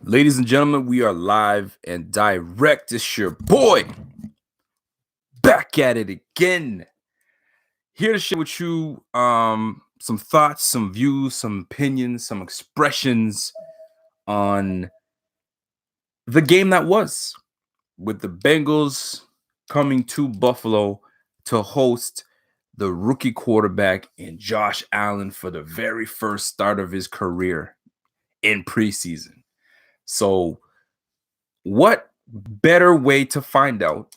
Ladies and gentlemen, we are live and direct. It's your boy back at it again. Here to share with you some thoughts, some views, some opinions, some expressions on the game that was with the Bengals coming to Buffalo to host the rookie quarterback in Josh Allen for the very first start of his career in preseason. So, what better way to find out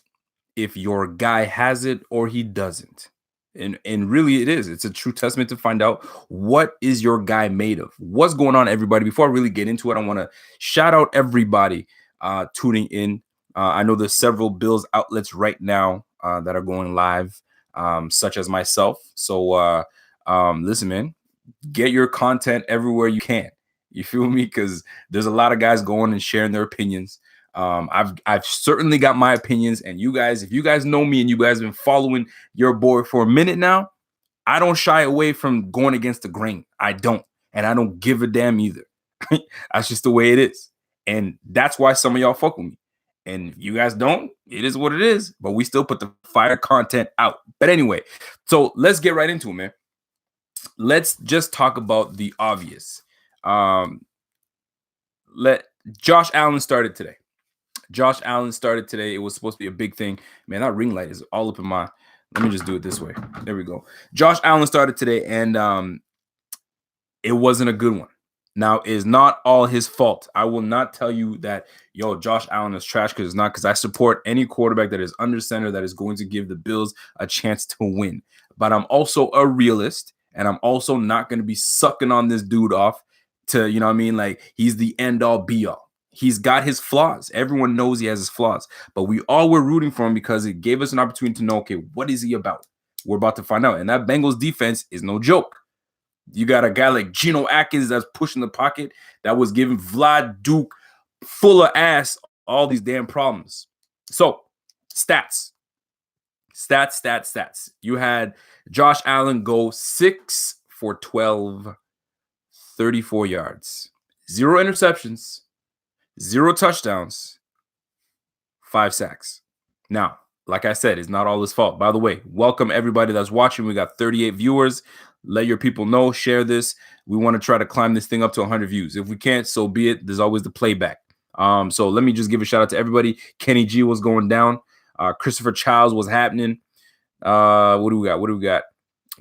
if your guy has it or he doesn't? And really it is. It's a true testament to find out what is your guy made of. What's going on, everybody? Before I really get into it, I want to shout out everybody tuning in. I know there's several Bills outlets right now that are going live, such as myself. So listen, man, get your content everywhere you can. You feel me? Because there's a lot of guys going and sharing their opinions. I've certainly got my opinions, and you guys, if you guys know me and you guys have been following your boy for a minute now, I don't shy away from going against the grain. I don't, and I don't give a damn either. That's just the way it is, and that's why some of y'all fuck with me. And if you guys don't, it is what it is. But we still put the fire content out. But anyway, so let's get right into it, man. Let's just talk about the obvious. Let Josh Allen started today. Josh Allen started today. It was supposed to be a big thing. Man, that ring light is all up in my. Let me just do it this way. There we go. Josh Allen started today, and it wasn't a good one. Now, it's not all his fault. I will not tell you that, Josh Allen is trash, because it's not, because I support any quarterback that is under center that is going to give the Bills a chance to win. But I'm also a realist, and I'm also not going to be sucking on this dude off to, like he's the end all be all. He's got his flaws. Everyone knows he has his flaws, but we all were rooting for him because it gave us an opportunity to know, okay, what is he about? We're about to find out. And that Bengals defense is no joke. You got a guy like Geno Atkins that's pushing the pocket, that was giving Vlad Duke full of ass all these damn problems. So, stats. You had Josh Allen go 6 for 12, 34 yards, 0 interceptions, 0 touchdowns, 5 sacks. Now, like I said, it's not all his fault. By the way, welcome everybody that's watching. We got 38 viewers. Let your people know. Share this. We want to try to climb this thing up to 100 views. If we can't, so be it. There's always the playback. So let me just give a shout out to everybody. Kenny G was going down. Christopher Childs was happening. What do we got?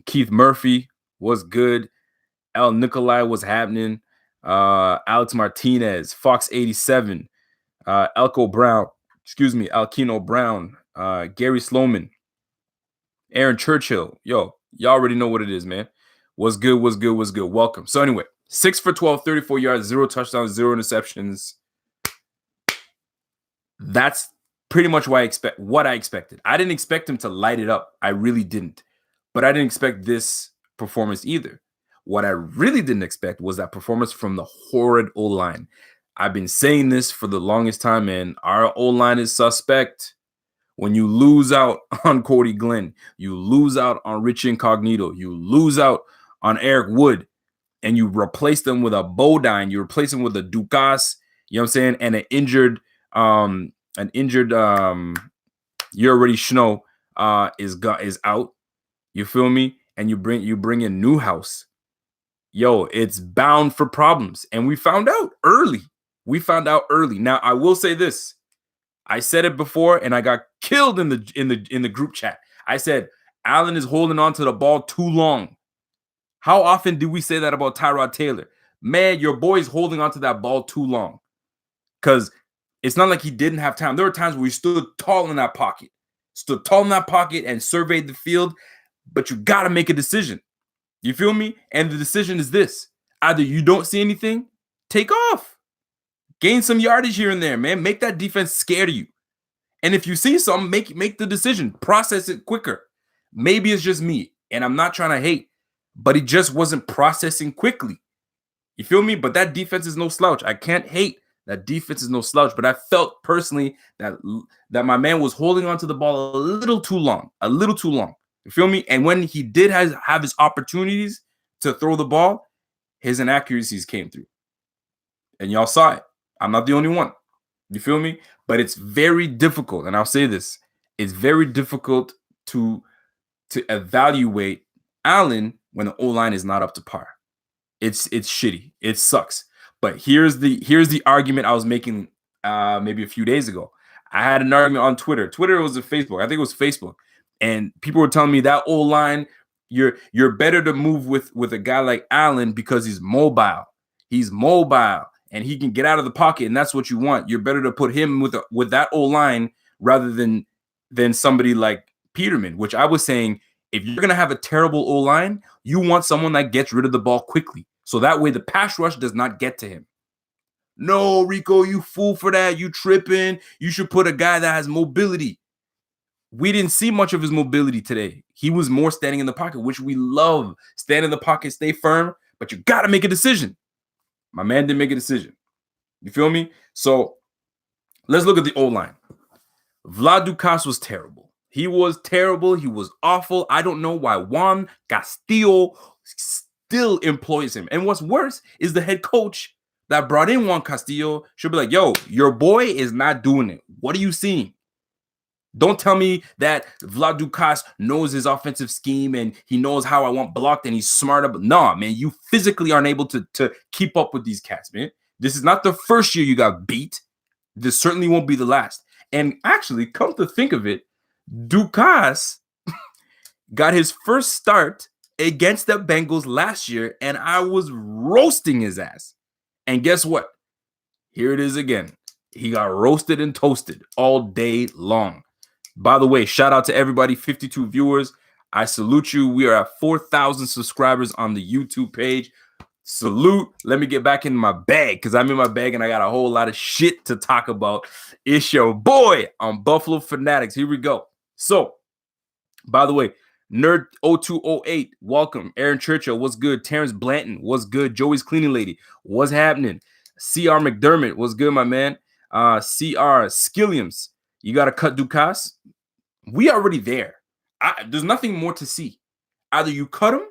Keith Murphy was good. El Nikolai was happening. Alex Martinez, Fox 87, Alkino Brown, Gary Sloman, Aaron Churchill. Yo, y'all already know what it is, man. Was good. Welcome. So anyway, 6 for 12, 34 yards, 0 touchdowns, 0 interceptions. That's pretty much what I expected. I didn't expect him to light it up. I really didn't. But I didn't expect this performance either. What I really didn't expect was that performance from the horrid O-line. I've been saying this for the longest time, man. Our O-line is suspect. When you lose out on Cody Glenn, you lose out on Rich Incognito, you lose out on Eric Wood, and you replace them with a Bodine, you replace them with a Ducasse, you know what I'm saying, and an injured you already know is out. You feel me? And you bring in Newhouse. Yo, it's bound for problems. And we found out early. Now, I will say this. I said it before, and I got killed in the group chat. I said Allen is holding on to the ball too long. How often do we say that about Tyrod Taylor? Man, your boy's holding on to that ball too long. Because it's not like he didn't have time. There were times where he stood tall in that pocket. And surveyed the field. But you got to make a decision. You feel me? And the decision is this. Either you don't see anything, take off. Gain some yardage here and there, man. Make that defense scared of you. And if you see something, make the decision. Process it quicker. Maybe it's just me, and I'm not trying to hate, but he just wasn't processing quickly. You feel me? But that defense is no slouch. I can't hate. That defense is no slouch. But I felt personally that my man was holding on to the ball a little too long. You feel me? And when he did have his opportunities to throw the ball, his inaccuracies came through. And y'all saw it. I'm not the only one. You feel me? But it's very difficult, and I'll say this: it's very difficult to evaluate Allen when the O-line is not up to par. It's shitty. It sucks. But here's the argument I was making maybe a few days ago. I had an argument on Twitter. Twitter was a Facebook. I think it was Facebook. And people were telling me that O-line, you're better to move with a guy like Allen because he's mobile. He's mobile and he can get out of the pocket, and that's what you want. You're better to put him with that O-line rather than somebody like Peterman, which I was saying, if you're going to have a terrible O-line, you want someone that gets rid of the ball quickly. So that way the pass rush does not get to him. No, Rico, you fool for that. You tripping. You should put a guy that has mobility. We didn't see much of his mobility today. He was more standing in the pocket, which we love. Stand in the pocket, stay firm, but you got to make a decision. My man didn't make a decision. You feel me? So let's look at the O-line. Vlad Ducasse was terrible. He was terrible. He was awful. I don't know why Juan Castillo still employs him. And what's worse is the head coach that brought in Juan Castillo should be like, yo, your boy is not doing it. What are you seeing? Don't tell me that Vlad Ducasse knows his offensive scheme and he knows how I want blocked and he's smart. No, man, you physically aren't able to keep up with these cats, man. This is not the first year you got beat. This certainly won't be the last. And actually, come to think of it, Ducasse got his first start against the Bengals last year, and I was roasting his ass. And guess what? Here it is again. He got roasted and toasted all day long. By the way, shout out to everybody, 52 viewers. I salute you. We are at 4,000 subscribers on the YouTube page. Salute. Let me get back in my bag because I'm in my bag and I got a whole lot of shit to talk about. It's your boy on Buffalo Fanatics. Here we go. So, by the way, Nerd 0208, welcome. Aaron Churchill, what's good? Terrence Blanton, what's good? Joey's Cleaning Lady, what's happening? CR McDermott, what's good, my man? CR Skilliams, you got to cut Ducasse. We already there. There's nothing more to see. Either you cut him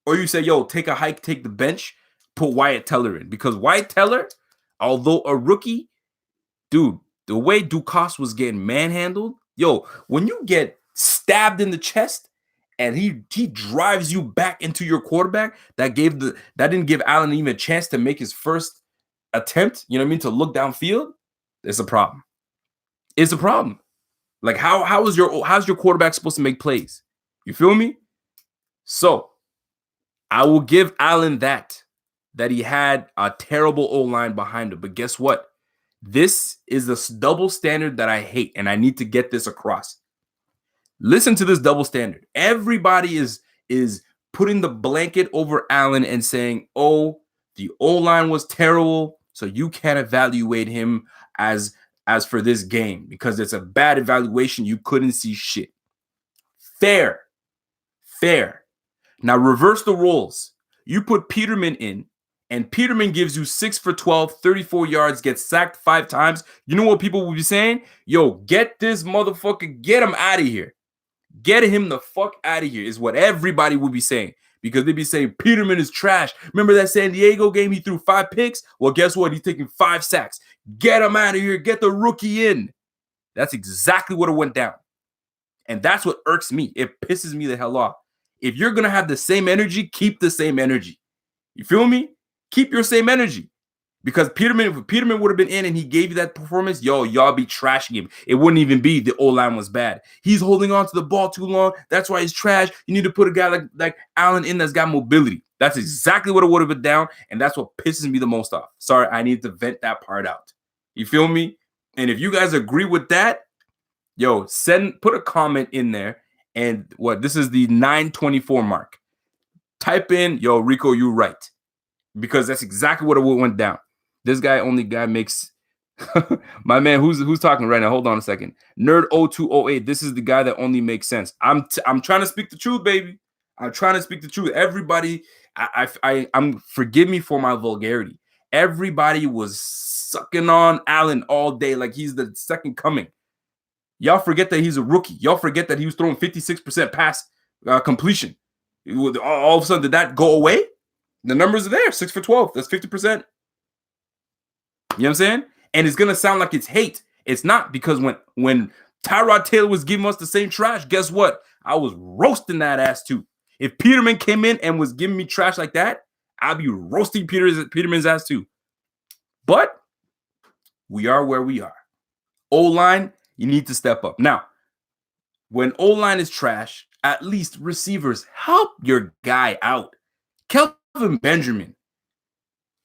or you say, yo, take a hike, take the bench, put Wyatt Teller in. Because Wyatt Teller, although a rookie, dude, the way Ducasse was getting manhandled, yo, when you get stabbed in the chest and he drives you back into your quarterback, that didn't give Allen even a chance to make his first attempt, you know what I mean, to look downfield. It's a problem. It's a problem. Like, how's your quarterback supposed to make plays? You feel me? So I will give Allen that he had a terrible O-line behind him. But guess what? This is the double standard that I hate, and I need to get this across. Listen to this double standard. Everybody is putting the blanket over Allen and saying, oh, the O-line was terrible, so you can't evaluate him as for this game because it's a bad evaluation. You couldn't see shit. Fair. Now reverse the roles. You put Peterman in, and Peterman gives you 6 for 12, 34 yards, gets sacked 5 times. You know what people will be saying? Yo, get this motherfucker, get him out of here. Get him the fuck out of here is what everybody will be saying. Because they'd be saying Peterman is trash. Remember that San Diego game? He threw 5 picks. Well, guess what? He's taking 5 sacks. Get him out of here. Get the rookie in. That's exactly what it went down. And that's what irks me. It pisses me the hell off. If you're going to have the same energy, keep the same energy. You feel me? Keep your same energy. Because if Peterman would have been in and he gave you that performance, yo, y'all be trashing him. It wouldn't even be the O-line was bad. He's holding on to the ball too long. That's why he's trash. You need to put a guy like Allen in that's got mobility. That's exactly what it would have been down, and that's what pisses me the most off. Sorry, I need to vent that part out. You feel me? And if you guys agree with that, yo, put a comment in there. And this is the 924 mark. Type in, yo, Rico, you right. Because that's exactly what it went down. This guy makes my man who's talking right now. Hold on a second. Nerd 0208. This is the guy that only makes sense. I'm trying to speak the truth, baby. I'm trying to speak the truth. Everybody, I'm forgive me for my vulgarity. Everybody was sucking on Allen all day like he's the second coming. Y'all forget that he's a rookie. Y'all forget that he was throwing 56% pass completion. All of a sudden, did that go away? The numbers are there. 6 for 12. That's 50%. You know what I'm saying? And it's gonna sound like it's hate. It's not, because when Tyrod Taylor was giving us the same trash, guess what? I was roasting that ass too. If Peterman came in and was giving me trash like that, I'd be roasting Peterman's ass too. But we are where we are. O-line, you need to step up. Now, when O-line is trash, at least receivers, help your guy out. Kelvin Benjamin,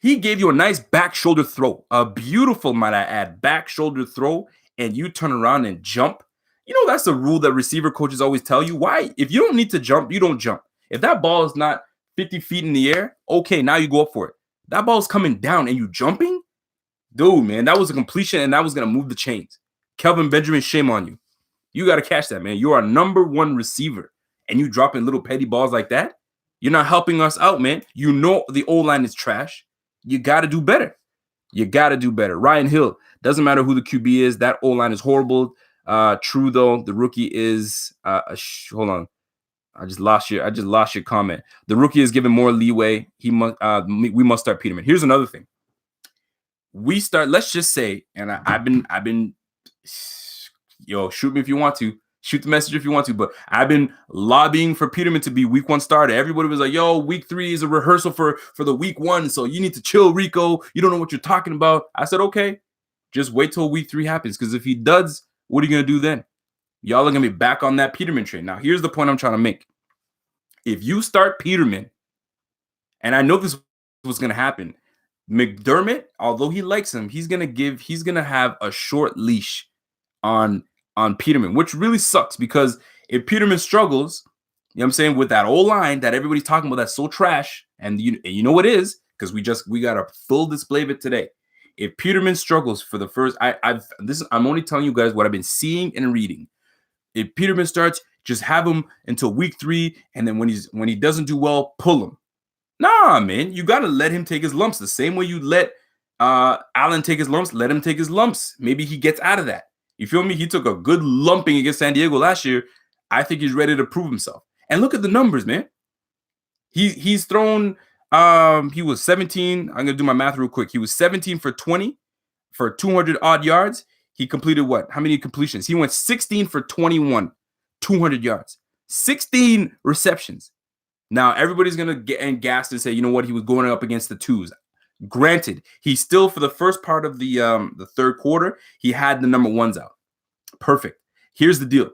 he gave you a nice back shoulder throw, a beautiful, might I add, back shoulder throw, and you turn around and jump. You know, that's a rule that receiver coaches always tell you. Why? If you don't need to jump, you don't jump. If that ball is not 50 feet in the air, okay, now you go up for it. That ball is coming down and you jumping? Dude, man, that was a completion and that was going to move the chains. Kelvin Benjamin, shame on you. You got to catch that, man. You are a number one receiver and you dropping little petty balls like that. You're not helping us out, man. You know the O-line is trash. You got to do better. You got to do better. Ryan Hill, doesn't matter who the QB is. That O-line is horrible. True, though. The rookie is hold on. I just lost your comment. The rookie is given more leeway. We must start Peterman. Here's another thing. Let's just say, and I've been yo, shoot me if you want to. Shoot the message if you want to, but I've been lobbying for Peterman to be week 1 starter. Everybody was like, yo, week 3 is a rehearsal for the week 1, so you need to chill, Rico. You don't know what you're talking about. I said, okay, just wait till week 3 happens, because if he does, what are you going to do then? Y'all are going to be back on that Peterman train. Now, here's the point I'm trying to make. If you start Peterman, and I know this was going to happen, McDermott, although he likes him, he's going to have a short leash on Peterman, which really sucks, because if Peterman struggles, you know what I'm saying, with that O-line that everybody's talking about that's so trash, and you know what it is, because we got a full display of it today. If Peterman struggles for the first, I'm only telling you guys what I've been seeing and reading. If Peterman starts, just have him until week 3, and then when he doesn't do well, pull him. Nah, man, you got to let him take his lumps. The same way you let Allen take his lumps, let him take his lumps. Maybe he gets out of that. You feel me? He took a good lumping against San Diego last year. I think he's ready to prove himself. And look at the numbers, man. He's thrown, he was 17. I'm going to do my math real quick. He was 17 for 20 for 200 odd yards. He completed what? How many completions? He went 16 for 21, 200 yards, 16 receptions. Now, everybody's going to get gassed and say, you know what? He was going up against the twos. Granted, he still, for the first part of the third quarter, he had the number 1s out. Perfect. Here's the deal.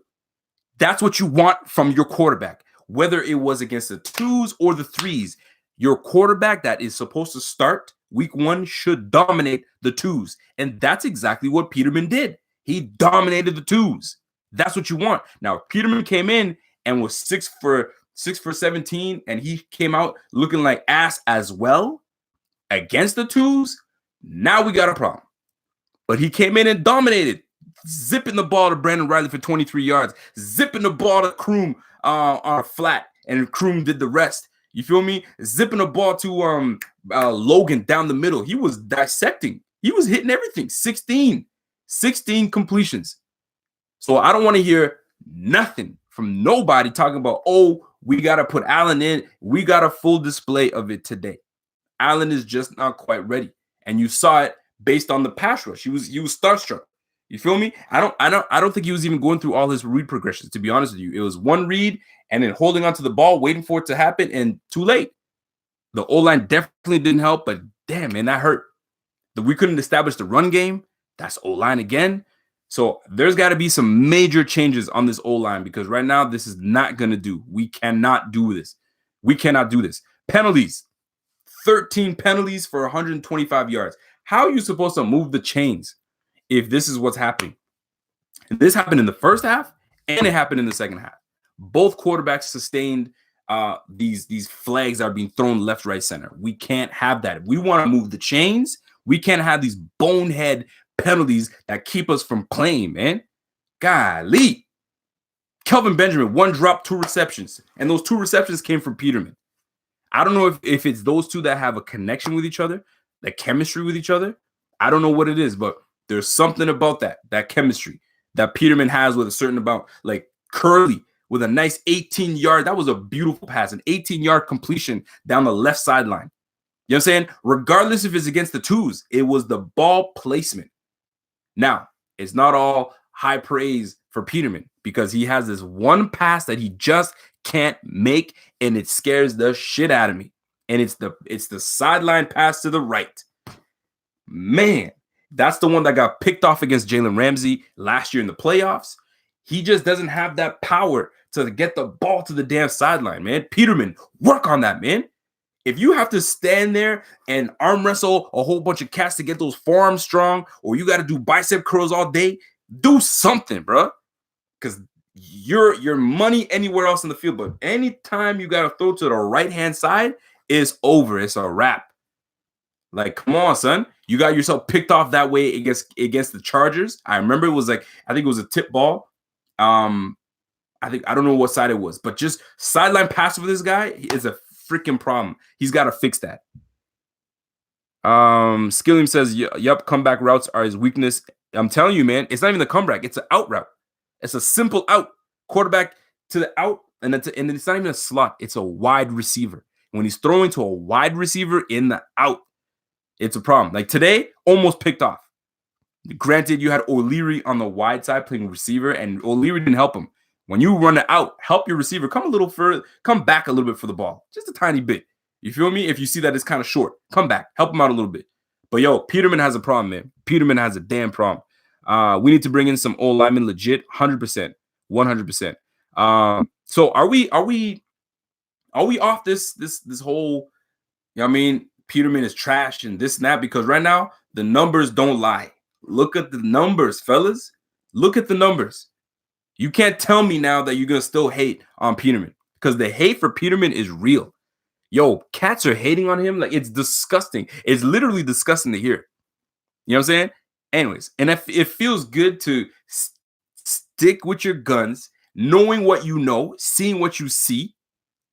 That's what you want from your quarterback, whether it was against the 2s or the 3s. Your quarterback that is supposed to start week 1 should dominate the 2s. And that's exactly what Peterman did. He dominated the 2s. That's what you want. Now, Peterman came in and was 6 for 17, and he came out looking like ass as well against the 2s. Now we got a problem. But he came in and dominated, zipping the ball to Brandon Riley for 23 yards, zipping the ball to Croom on a flat, and Croom did the rest. You feel me? Zipping the ball to Logan down the middle. He was dissecting. He was hitting everything. 16 completions. So I don't want to hear nothing from nobody talking about, oh, we got to put Allen in. We got a full display of it today. Allen is just not quite ready. And you saw it based on the pass rush. He was starstruck. You feel me? I don't think he was even going through all his read progressions, to be honest with you. It was one read and then holding onto the ball, waiting for it to happen, and too late. The O-line definitely didn't help, but damn, man, that hurt. We couldn't establish the run game. That's O-line again. So there's got to be some major changes on this O-line, because right now this is not going to do. We cannot do this. We cannot do this. Penalties. 13 penalties for 125 yards. How are you supposed to move the chains if this is what's happening? And this happened in the first half, and it happened in the second half. Both quarterbacks sustained these flags that are being thrown left, right, center. We can't have that. If we want to move the chains, we can't have these bonehead penalties that keep us from playing, man. Golly. Kelvin Benjamin, 1 drop, 2 receptions. And those 2 receptions came from Peterman. I don't know if it's those two that have a connection with each other, the chemistry with each other. I don't know what it is, but there's something about that chemistry that Peterman has with a certain amount, like Curly with a nice 18-yard. That was a beautiful pass, an 18-yard completion down the left sideline. You know what I'm saying? Regardless if it's against the twos, it was the ball placement. Now, it's not all high praise for Peterman because he has this one pass that he just can't make, and it scares the shit out of me. And it's the sideline pass to the right. Man, that's the one that got picked off against Jalen Ramsey last year in the playoffs. He just doesn't have that power to get the ball to the damn sideline, man. Peterman, work on that, man. If you have to stand there and arm wrestle a whole bunch of cats to get those forearms strong, or you got to do bicep curls all day, do something, bro. Because your money anywhere else in the field, but anytime you got to throw to the right-hand side, it's over. It's a wrap. Like, come on, son. You got yourself picked off that way against the Chargers. I remember it was like, I think it was a tip ball. I don't know what side it was, but just sideline pass for this guy is a freaking problem. He's got to fix that. Skilliam says, "Yup, comeback routes are his weakness." I'm telling you, man, it's not even the comeback; it's an out route. It's a simple out, quarterback to the out, and it's not even a slot. It's a wide receiver. When he's throwing to a wide receiver in the out, it's a problem. Like today, almost picked off. Granted, you had O'Leary on the wide side playing receiver, and O'Leary didn't help him. When you run it out, help your receiver come a little further, come back a little bit for the ball, just a tiny bit. You feel me? If you see that it's kind of short, come back, help him out a little bit. But yo, Peterman has a problem, man. Peterman has a damn problem. We need to bring in some old linemen, legit, 100%, 100%. So are we off this whole? You know what I mean? Peterman is trash and this and that, because right now the numbers don't lie. Look at the numbers, fellas. Look at the numbers. You can't tell me now that you're going to still hate on Peterman, because the hate for Peterman is real. Yo, cats are hating on him. Like, it's disgusting. It's literally disgusting to hear. You know what I'm saying? Anyways, and it feels good to stick with your guns, knowing what you know, seeing what you see.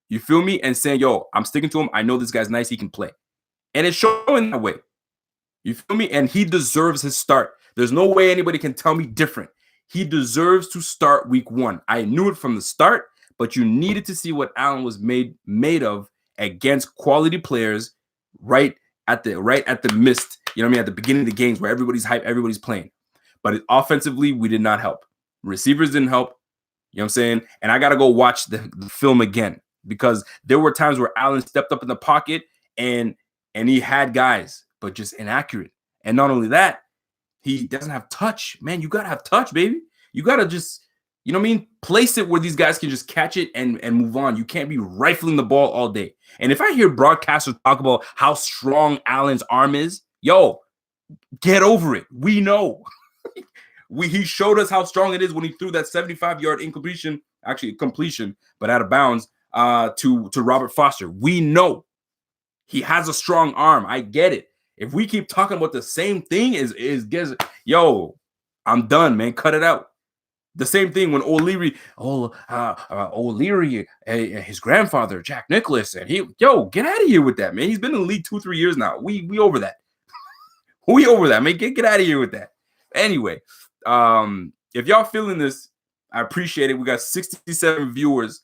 You feel me? And saying, yo, I'm sticking to him. I know this guy's nice. He can play. And it's showing that way. You feel me? And he deserves his start. There's no way anybody can tell me different. He deserves to start week 1. I knew it from the start, but you needed to see what Allen was made of against quality players right at the mist, you know what I mean, at the beginning of the games where everybody's hype, everybody's playing. But offensively, we did not help. Receivers didn't help. You know what I'm saying? And I got to go watch the film again, because there were times where Allen stepped up in the pocket and he had guys, but just inaccurate. And not only that, he doesn't have touch. Man, you got to have touch, baby. You got to just, you know what I mean, place it where these guys can just catch it and move on. You can't be rifling the ball all day. And if I hear broadcasters talk about how strong Allen's arm is, yo, get over it. We know. He showed us how strong it is when he threw that 75-yard completion, but out of bounds to Robert Foster. We know he has a strong arm. I get it. If we keep talking about the same thing, yo, I'm done, man. Cut it out. The same thing when O'Leary, his grandfather, Jack Nicklaus, and get out of here with that, man. He's been in the league 2-3 years now. We over that. We over that, man. Get out of here with that. Anyway, if y'all feeling this, I appreciate it. We got 67 viewers.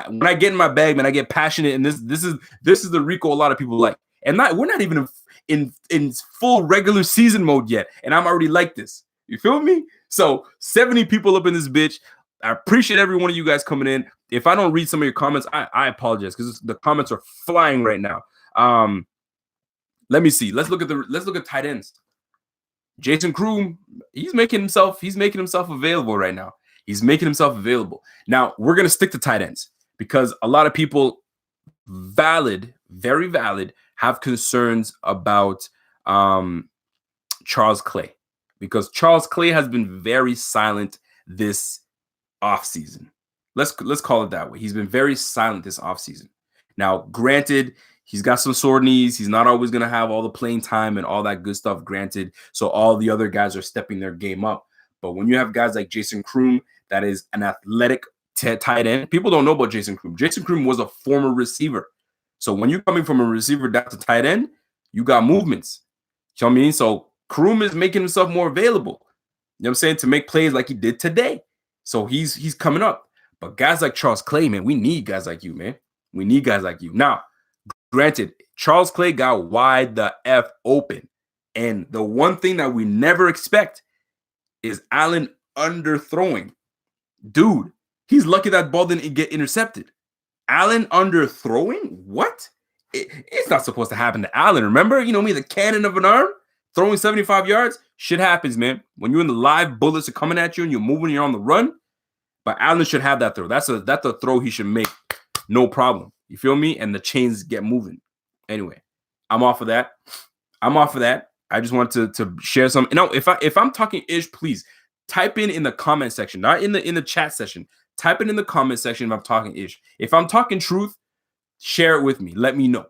When I get in my bag, man, I get passionate, and this is the Rico a lot of people like. And we're not even in full regular season mode yet, and I'm already like this. You feel me? So 70 people up in this bitch. I appreciate every one of you guys coming in. If I don't read some of your comments, I apologize, because the comments are flying right now. Let me see. Let's look at tight ends. Jason Croom, he's making himself available right now. He's making himself available. Now, we're going to stick to tight ends, because a lot of people, very valid, have concerns about Charles Clay, because Charles Clay has been very silent this offseason. Let's call it that way. He's been very silent this offseason. Now, granted, he's got some sore knees. He's not always going to have all the playing time and all that good stuff, granted. So all the other guys are stepping their game up. But when you have guys like Jason Croom, that is an athletic tight end. People don't know about Jason Croom. Jason Croom was a former receiver. So when you're coming from a receiver down to tight end, you got movements. You know what I mean? So Croom is making himself more available. You know what I'm saying? To make plays like he did today. So he's coming up. But guys like Charles Clay, man, we need guys like you, man. We need guys like you. Now, Granted, Charles Clay got wide the F open. And the one thing that we never expect is Allen underthrowing. Dude, he's lucky that ball didn't get intercepted. Allen underthrowing? What? It's not supposed to happen to Allen. Remember, you know me, the cannon of an arm, throwing 75 yards. Shit happens, man. When you're in the live, bullets are coming at you and you're moving, you're on the run. But Allen should have that throw. That's a throw he should make, no problem. You feel me? And the chains get moving. Anyway, I'm off of that. I just wanted to share some. No, if I'm talking ish, please type in the comment section, not in the chat session. Type it in the comment section if I'm talking ish. If I'm talking truth, share it with me. Let me know.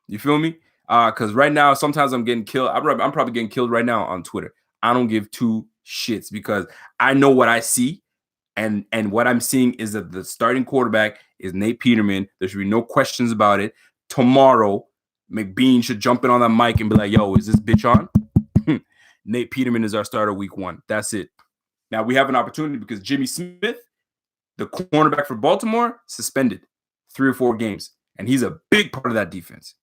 You feel me? Because right now, sometimes I'm getting killed. I'm probably getting killed right now on Twitter. I don't give two shits because I know what I see. And what I'm seeing is that the starting quarterback is Nate Peterman. There should be no questions about it. Tomorrow, McBean should jump in on that mic and be like, yo, is this bitch on? Nate Peterman is our starter week 1. That's it. Now, we have an opportunity because Jimmy Smith, the cornerback for Baltimore, suspended 3 or 4 games. And he's a big part of that defense.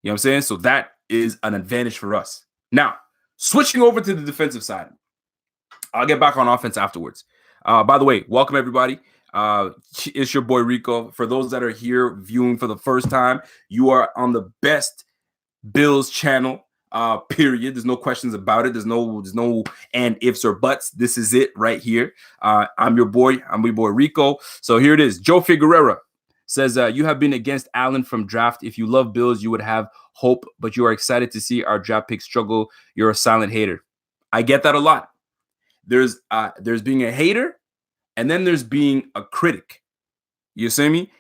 You know what I'm saying? So that is an advantage for us. Now, switching over to the defensive side. I'll get back on offense afterwards. By the way, welcome everybody. It's your boy Rico. For those that are here viewing for the first time, you are on the best Bills channel. Period. There's no questions about it. There's no and ifs or buts. This is it right here. I'm your boy Rico. So here it is. Joe Figueroa says, you have been against Allen from draft. If you love Bills, you would have hope, but you are excited to see our draft pick struggle. You're a silent hater. I get that a lot. There's being a hater, and then there's being a critic. You see me?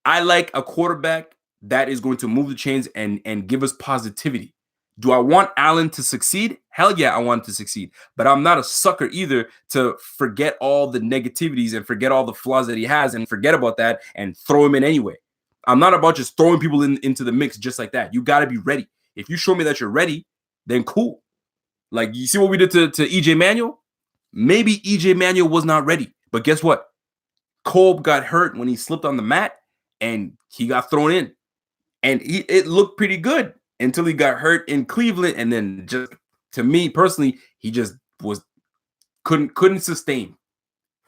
I like a quarterback that is going to move the chains and give us positivity. Do I want Allen to succeed? Hell yeah, I want him to succeed. But I'm not a sucker either to forget all the negativities and forget all the flaws that he has and forget about that and throw him in anyway. I'm not about just throwing people into the mix just like that. You got to be ready. If you show me that you're ready, then cool. Like, you see what we did to EJ Manuel? Maybe EJ Manuel was not ready. But guess what? Kolb got hurt when he slipped on the mat, and he got thrown in. And it looked pretty good until he got hurt in Cleveland. And then, just to me personally, he just couldn't sustain.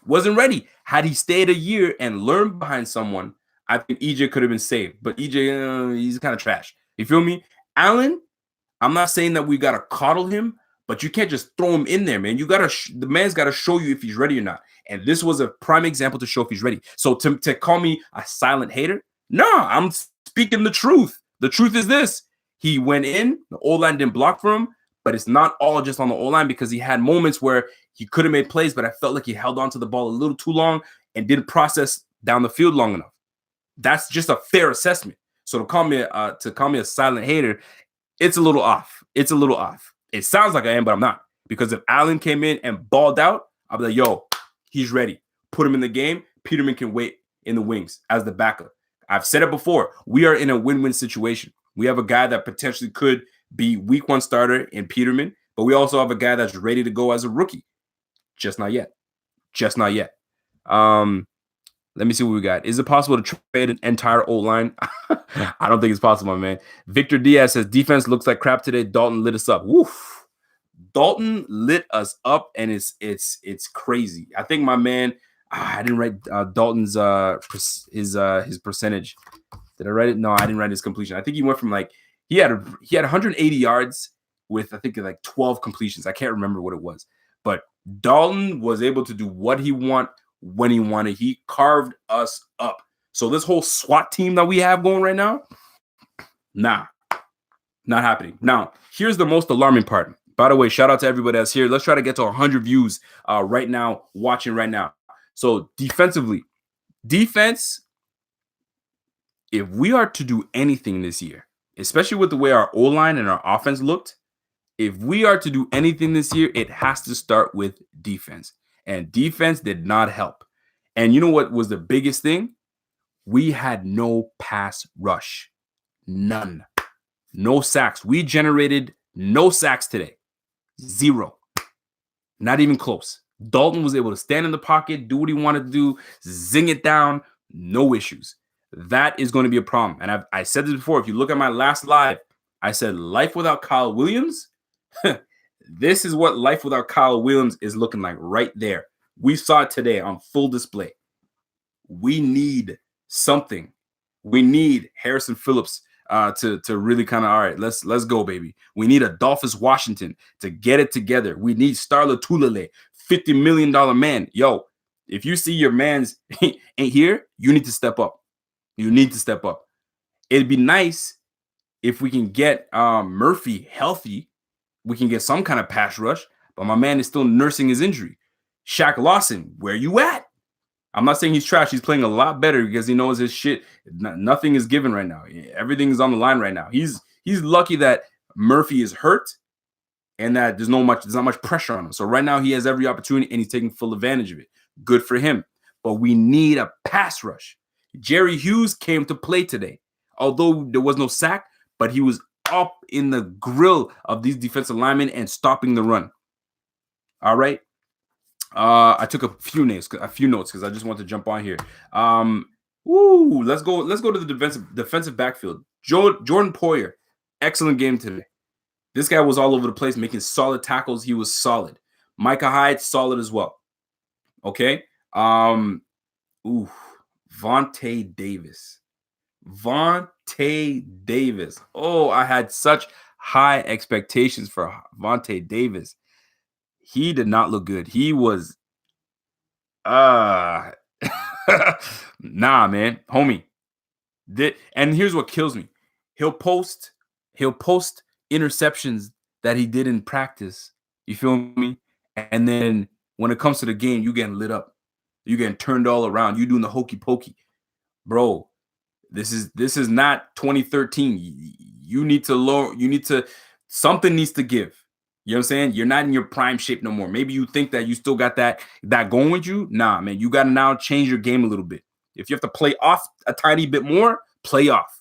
Wasn't ready. Had he stayed a year and learned behind someone, I think EJ could have been saved. But EJ, he's kind of trash. You feel me? Allen, I'm not saying that we got to coddle him, but you can't just throw him in there, man. You got to the man's got to show you if he's ready or not. And this was a prime example to show if he's ready. So to call me a silent hater, no, I'm speaking the truth. The truth is this. He went in, the O-line didn't block for him, but it's not all just on the O-line because he had moments where he could have made plays, but I felt like he held on to the ball a little too long and didn't process down the field long enough. That's just a fair assessment. So to call me a silent hater, it's a little off. It's a little off. It sounds like I am, but I'm not. Because if Allen came in and balled out, I'll be like, yo, he's ready. Put him in the game. Peterman can wait in the wings as the backup. I've said it before. We are in a win-win situation. We have a guy that potentially could be week 1 starter in Peterman, but we also have a guy that's ready to go as a rookie. Just not yet. Just not yet. Let me see what we got. Is it possible to trade an entire O-line? I don't think it's possible, man. Victor Diaz says, defense looks like crap today. Dalton lit us up. Woof. Dalton lit us up, and it's crazy. I think my man, I didn't write Dalton's his percentage. Did I write it? No, I didn't write his completion. I think he went from he had 180 yards with I think like 12 completions. I can't remember what it was, but Dalton was able to do what he wanted when he wanted. He carved us up. So this whole SWAT team that we have going right now, nah, not happening. Now, here's the most alarming part. By the way, shout out to everybody that's here. Let's try to get to 100 views right now, watching right now. So defensively, defense, if we are to do anything this year, especially with the way our O-line and our offense looked, if we are to do anything this year, it has to start with defense. And defense did not help. And you know what was the biggest thing? We had no pass rush. None. No sacks. We generated no sacks today. 0. Not even close. Dalton was able to stand in the pocket, do what he wanted to do, zing it down, no issues. that is going to be a problem. And I said this before. If you look at my last live, I said life without Kyle Williams. This is what life without Kyle Williams is looking like right there. We saw it today on full display. We need something. We need Harrison Phillips to really kind of, all right, let's go, baby. We need Adolphus Washington to get it together. We need Starla Tulele, $50 million man. Yo, if you see your man's ain't here, you need to step up. You need to step up. It'd be nice if we can get Murphy healthy. We can get some kind of pass rush, but my man is still nursing his injury. Shaq Lawson, where you at? I'm not saying he's trash. He's playing a lot better because he knows his shit. Nothing is given right now. Everything is on the line right now. He's lucky that Murphy is hurt and that there's not much pressure on him. So right now he has every opportunity and he's taking full advantage of it. Good for him. But we need a pass rush. Jerry Hughes came to play today, although there was no sack, but he was up in the grill of these defensive linemen and stopping the run. All right. I took a few notes because I just want to jump on here. Let's go to the defensive backfield. Jordan Poyer, excellent game today. This guy was all over the place, making solid tackles. He was solid. Micah Hyde, solid as well. Okay. Vontae Davis. Vontae Davis. Oh, I had such high expectations for Vontae Davis. He did not look good. He was nah, man, homie. And here's what kills me. He'll post interceptions that he did in practice. You feel me? And then when it comes to the game, you getting lit up. You getting turned all around. You doing the hokey pokey. Bro, this is not 2013. You need to something needs to give. You know what I'm saying? You're not in your prime shape no more. Maybe you think that you still got that going with you. Nah, man, you got to now change your game a little bit. If you have to play off a tiny bit more, play off.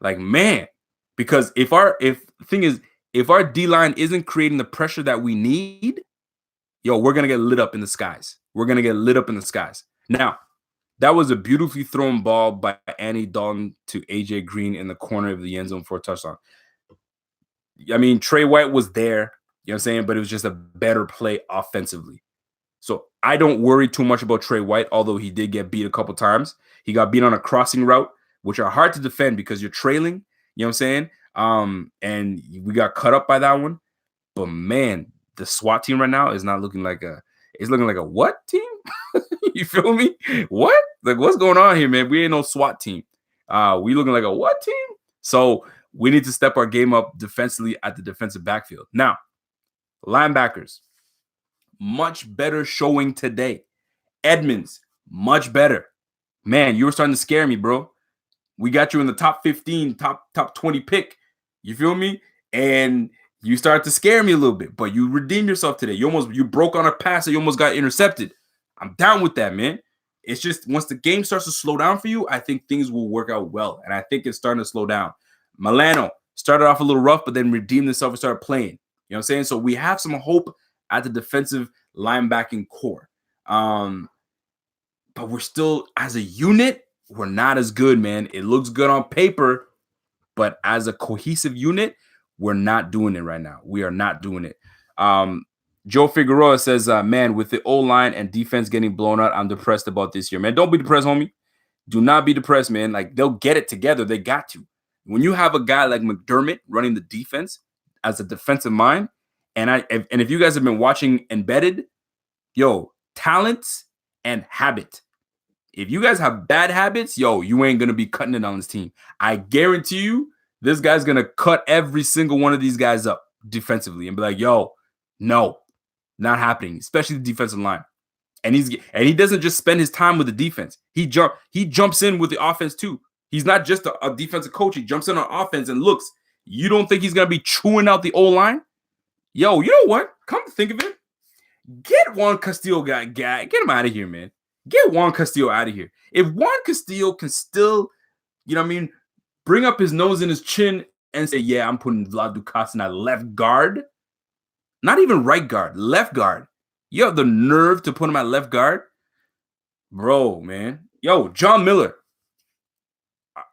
Like, man, because if our D-line isn't creating the pressure that we need, yo, we're going to get lit up in the skies. We're going to get lit up in the skies. Now, that was a beautifully thrown ball by Andy Dalton to AJ Green in the corner of the end zone for a touchdown. I mean, Trey White was there, you know what I'm saying? But it was just a better play offensively. So I don't worry too much about Trey White, although he did get beat a couple times. He got beat on a crossing route, which are hard to defend because you're trailing, you know what I'm saying? And we got cut up by that one. But man, the SWAT team right now is not looking like it's looking like a what team? You feel me? What? Like, what's going on here, man? We ain't no SWAT team. We looking like a what team? So we need to step our game up defensively at the defensive backfield. Now, linebackers, much better showing today. Edmonds, much better. Man, you were starting to scare me, bro. We got you in the top 15, top 20 pick. You feel me? And you started to scare me a little bit, but you redeemed yourself today. You broke on a pass and you almost got intercepted. I'm down with that, man. It's just once the game starts to slow down for you, I think things will work out well. And I think it's starting to slow down. Milano started off a little rough, but then redeemed himself and started playing. You know what I'm saying? So we have some hope at the defensive linebacking core. But we're still, as a unit, we're not as good, man. It looks good on paper, but as a cohesive unit, we're not doing it right now. We are not doing it. Joe Figueroa says, man, with the O-line and defense getting blown out, I'm depressed about this year, man. Don't be depressed, homie. Do not be depressed, man. Like, they'll get it together. They got to. When you have a guy like McDermott running the defense as a defensive mind, and if you guys have been watching Embedded, yo, talents and habit. If you guys have bad habits, yo, you ain't going to be cutting it on this team. I guarantee you, this guy's going to cut every single one of these guys up defensively and be like, yo, no, not happening, especially the defensive line. And he doesn't just spend his time with the defense. He jumps in with the offense too. He's not just a defensive coach. He jumps in on offense and looks. You don't think he's going to be chewing out the O-line? Yo, you know what? Come to think of it, get Juan Castillo get him out of here, man. Get Juan Castillo out of here. If Juan Castillo can still, you know what I mean, bring up his nose and his chin and say, yeah, I'm putting Vlad Ducasse in that left guard. Not even right guard, left guard. You have the nerve to put him at left guard? Bro, man. Yo, John Miller.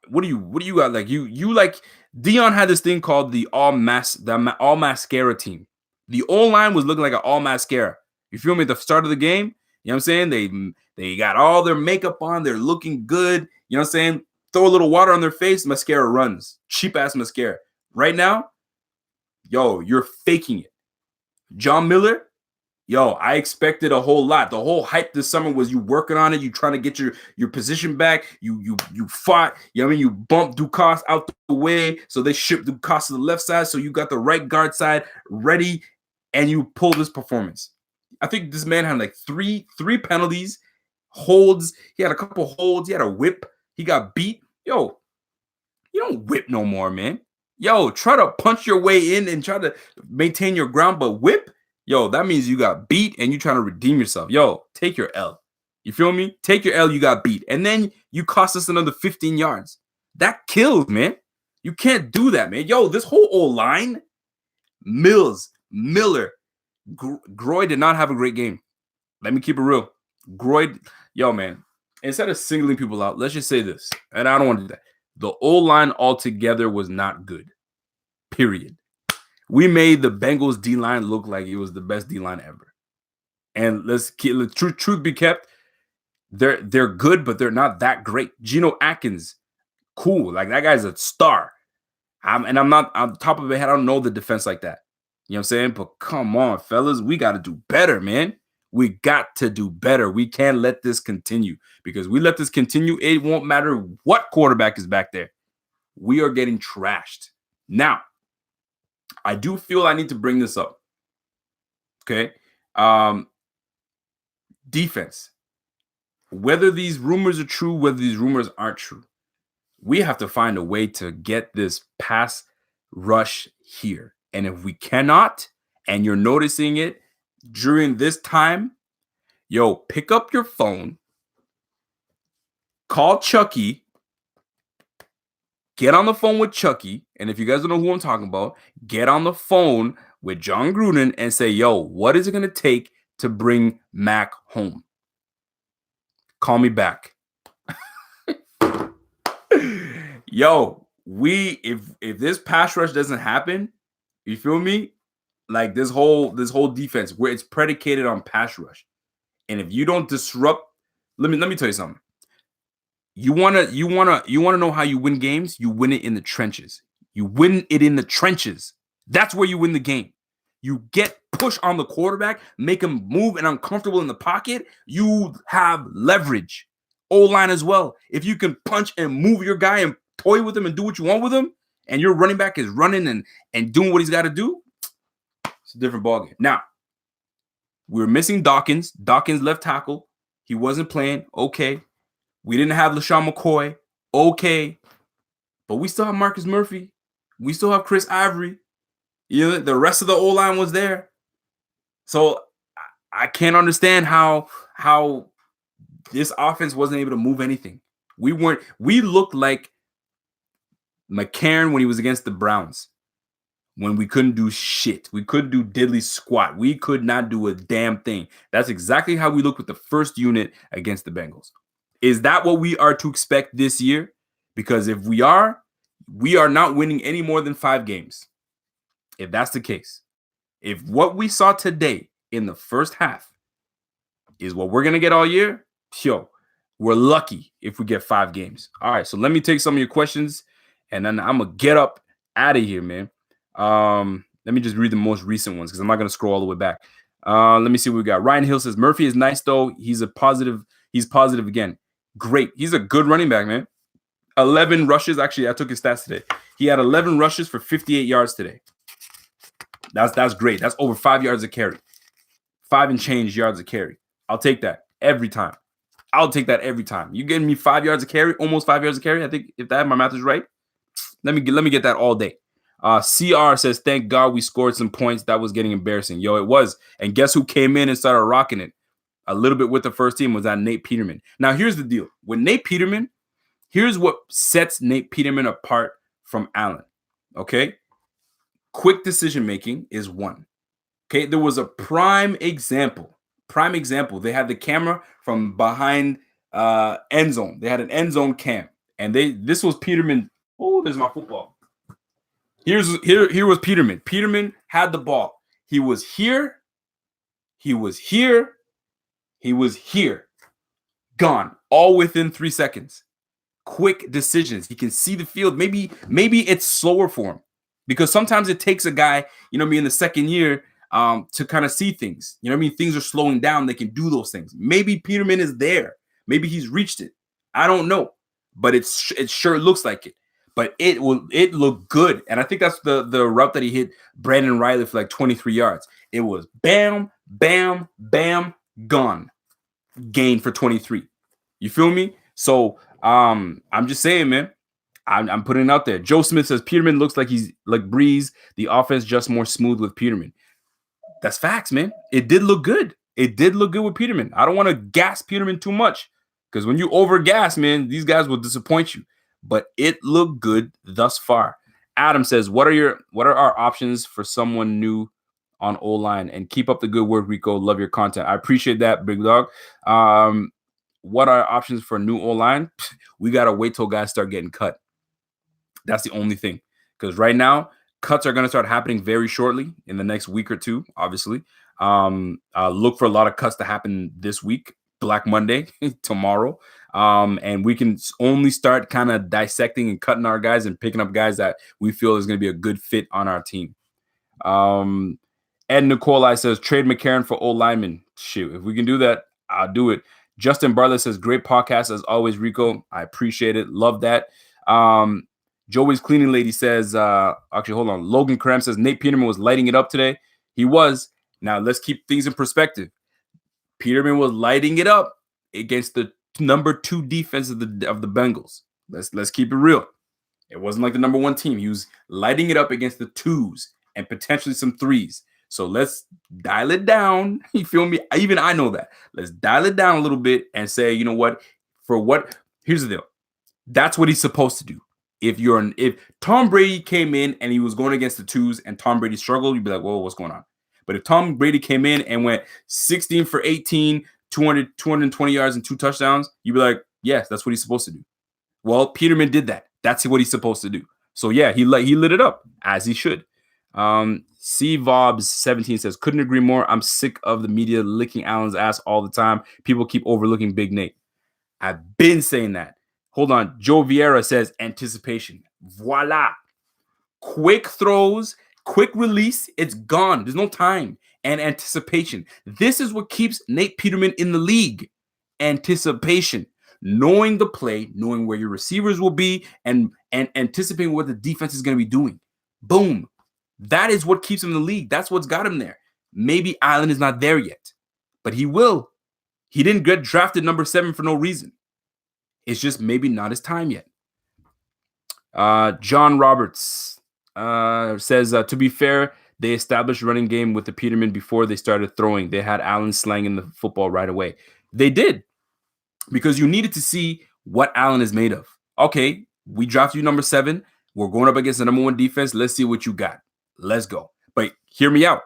What do you got? Like you like Dion had this thing called the all mascara team. The O-line was looking like an all mascara. You feel me? At the start of the game, you know what I'm saying? They got all their makeup on, they're looking good. You know what I'm saying? Throw a little water on their face, mascara runs. Cheap ass mascara. Right now, yo, you're faking it. John Miller, yo, I expected a whole lot. The whole hype this summer was you working on it, you trying to get your position back. You fought, you know what I mean? You bumped Ducasse out the way, so they shipped Ducasse to the left side, so you got the right guard side ready, and you pull this performance. I think this man had like three penalties, holds. He had a couple holds. He had a whip. He got beat. Yo, you don't whip no more, man. Yo, try to punch your way in and try to maintain your ground, but whip, yo, that means you got beat and you trying to redeem yourself. Yo, take your L. You feel me? Take your L, you got beat. And then you cost us another 15 yards. That kills, man. You can't do that, man. Yo, this whole O-line, Mills, Miller, Groy did not have a great game. Let me keep it real. Groy, yo, man, instead of singling people out, let's just say this, and I don't want to do that. The O-line altogether was not good, period. We made the Bengals D-line look like it was the best D-line ever. And let's keep the truth be kept, they're good, but they're not that great. Geno Atkins, cool. Like, that guy's a star. I'm not on top of my head, I don't know the defense like that. You know what I'm saying? But come on, fellas, we got to do better, man. We got to do better. We can't let this continue, because we let this continue, it won't matter what quarterback is back there. We are getting trashed. Now, I do feel I need to bring this up. Okay. Defense. Whether these rumors are true, whether these rumors aren't true, we have to find a way to get this pass rush here. And if we cannot, and you're noticing it during this time, yo, pick up your phone, call Chucky, get on the phone with Chucky, and if you guys don't know who I'm talking about, get on the phone with John Gruden and say, yo, what is it going to take to bring Mac home? Call me back. Yo, if this pass rush doesn't happen, you feel me? Like this whole defense where it's predicated on pass rush. And if you don't disrupt, let me tell you something. You wanna know how you win games? You win it in the trenches. You win it in the trenches. That's where you win the game. You get push on the quarterback, make him move and uncomfortable in the pocket. You have leverage. O-line as well. If you can punch and move your guy and toy with him and do what you want with him, and your running back is running and doing what he's got to do, it's a different ballgame. Now, we're missing Dawkins. Dawkins left tackle. He wasn't playing. Okay. We didn't have LaShawn McCoy. Okay. But we still have Marcus Murphy. We still have Chris Ivory. You know, the rest of the O-line was there. So I can't understand how this offense wasn't able to move anything. We looked like McCarron when he was against the Browns, when we couldn't do shit. We couldn't do diddly squat. We could not do a damn thing. That's exactly how we looked with the first unit against the Bengals. Is that what we are to expect this year? Because if we are not winning any more than 5 games. If that's the case, if what we saw today in the first half is what we're going to get all year, yo, we're lucky if we get 5 games. All right, so let me take some of your questions, and then I'm going to get up out of here, man. Let me just read the most recent ones because I'm not going to scroll all the way back. Let me see what we got. Ryan Hill says, Murphy is nice, though. He's positive again. Great. He's a good running back, man. 11 rushes. Actually, I took his stats today. He had 11 rushes for 58 yards today. That's great. That's over 5 yards a carry. 5 and change yards a carry. I'll take that every time. I'll take that every time. You getting me 5 yards a carry, almost 5 yards a carry. I think if my math is right, let me get that all day. CR says, thank God we scored some points. That was getting embarrassing. Yo, it was. And guess who came in and started rocking it a little bit with the first team was that Nate Peterman. Now, here's the deal. With Nate Peterman, here's what sets Nate Peterman apart from Allen. Okay? Quick decision-making is one. Okay? There was a prime example. They had the camera from behind end zone. They had an end zone cam. And this was Peterman. Oh, there's my football. Here was Peterman. Peterman had the ball. He was here. He was here. He was here. Gone. All within 3 seconds. Quick decisions. He can see the field. Maybe it's slower for him because sometimes it takes a guy, in the second year to kind of see things. Things are slowing down. They can do those things. Maybe Peterman is there. Maybe he's reached it. I don't know, but it sure looks like it. But it looked good, and I think that's the route that he hit Brandon Riley for like 23 yards. It was bam, bam, bam, gone, gain for 23. You feel me? So I'm just saying, man. I'm putting it out there. Joe Smith says Peterman looks like he's like Breeze. The offense just more smooth with Peterman. That's facts, man. It did look good. It did look good with Peterman. I don't want to gas Peterman too much because when you over gas, man, these guys will disappoint you. But it looked good thus far. Adam says, what are our options for someone new on O-line? And keep up the good work, Rico. Love your content. I appreciate that, big dog. What are our options for new O-line? We got to wait till guys start getting cut. That's the only thing. Because right now, cuts are going to start happening very shortly in the next week or two, obviously. Look for a lot of cuts to happen this week, Black Monday, tomorrow. And we can only start kind of dissecting and cutting our guys and picking up guys that we feel is going to be a good fit on our team. Ed Nicolai says, trade McCarron for old lineman. Shoot, if we can do that, I'll do it. Justin Bartlett says, great podcast as always, Rico. I appreciate it. Love that. Joey's Cleaning Lady says, actually, hold on. Logan Cram says, Nate Peterman was lighting it up today. He was. Now, let's keep things in perspective. Peterman was lighting it up against the number 2 defense of the Bengals. Let's keep it real. It wasn't like the number 1 team. He was lighting it up against the 2s and potentially some 3s. So let's dial it down. You feel me? Even I know that. Let's dial it down a little bit and say, you know what? Here's the deal. That's what he's supposed to do. If Tom Brady came in and he was going against the 2s and Tom Brady struggled, you'd be like, whoa, what's going on? But if Tom Brady came in and went 16 for 18, 220 yards and 2 touchdowns, you'd be like, yes, that's what he's supposed to do. Well, Peterman did that. That's what he's supposed to do. So yeah, he lit it up as he should. C Vobs 17 says, couldn't agree more. I'm sick of the media licking Allen's ass all the time. People keep overlooking Big Nate. I've been saying that. Hold on. Joe Vieira says anticipation. Voila. Quick throws, quick release. It's gone. There's no time. And anticipation. This is what keeps Nate Peterman in the league. Anticipation. Knowing the play, knowing where your receivers will be, and anticipating what the defense is going to be doing. Boom. That is what keeps him in the league. That's what's got him there. Maybe Allen is not there yet, but he will. He didn't get drafted number 7 for no reason. It's just maybe not his time yet. John Roberts says, to be fair, they established running game with the Peterman before they started throwing. They had Allen slanging the football right away. They did, because you needed to see what Allen is made of. Okay, we drafted you number 7. We're going up against the number 1 defense. Let's see what you got. Let's go. But hear me out.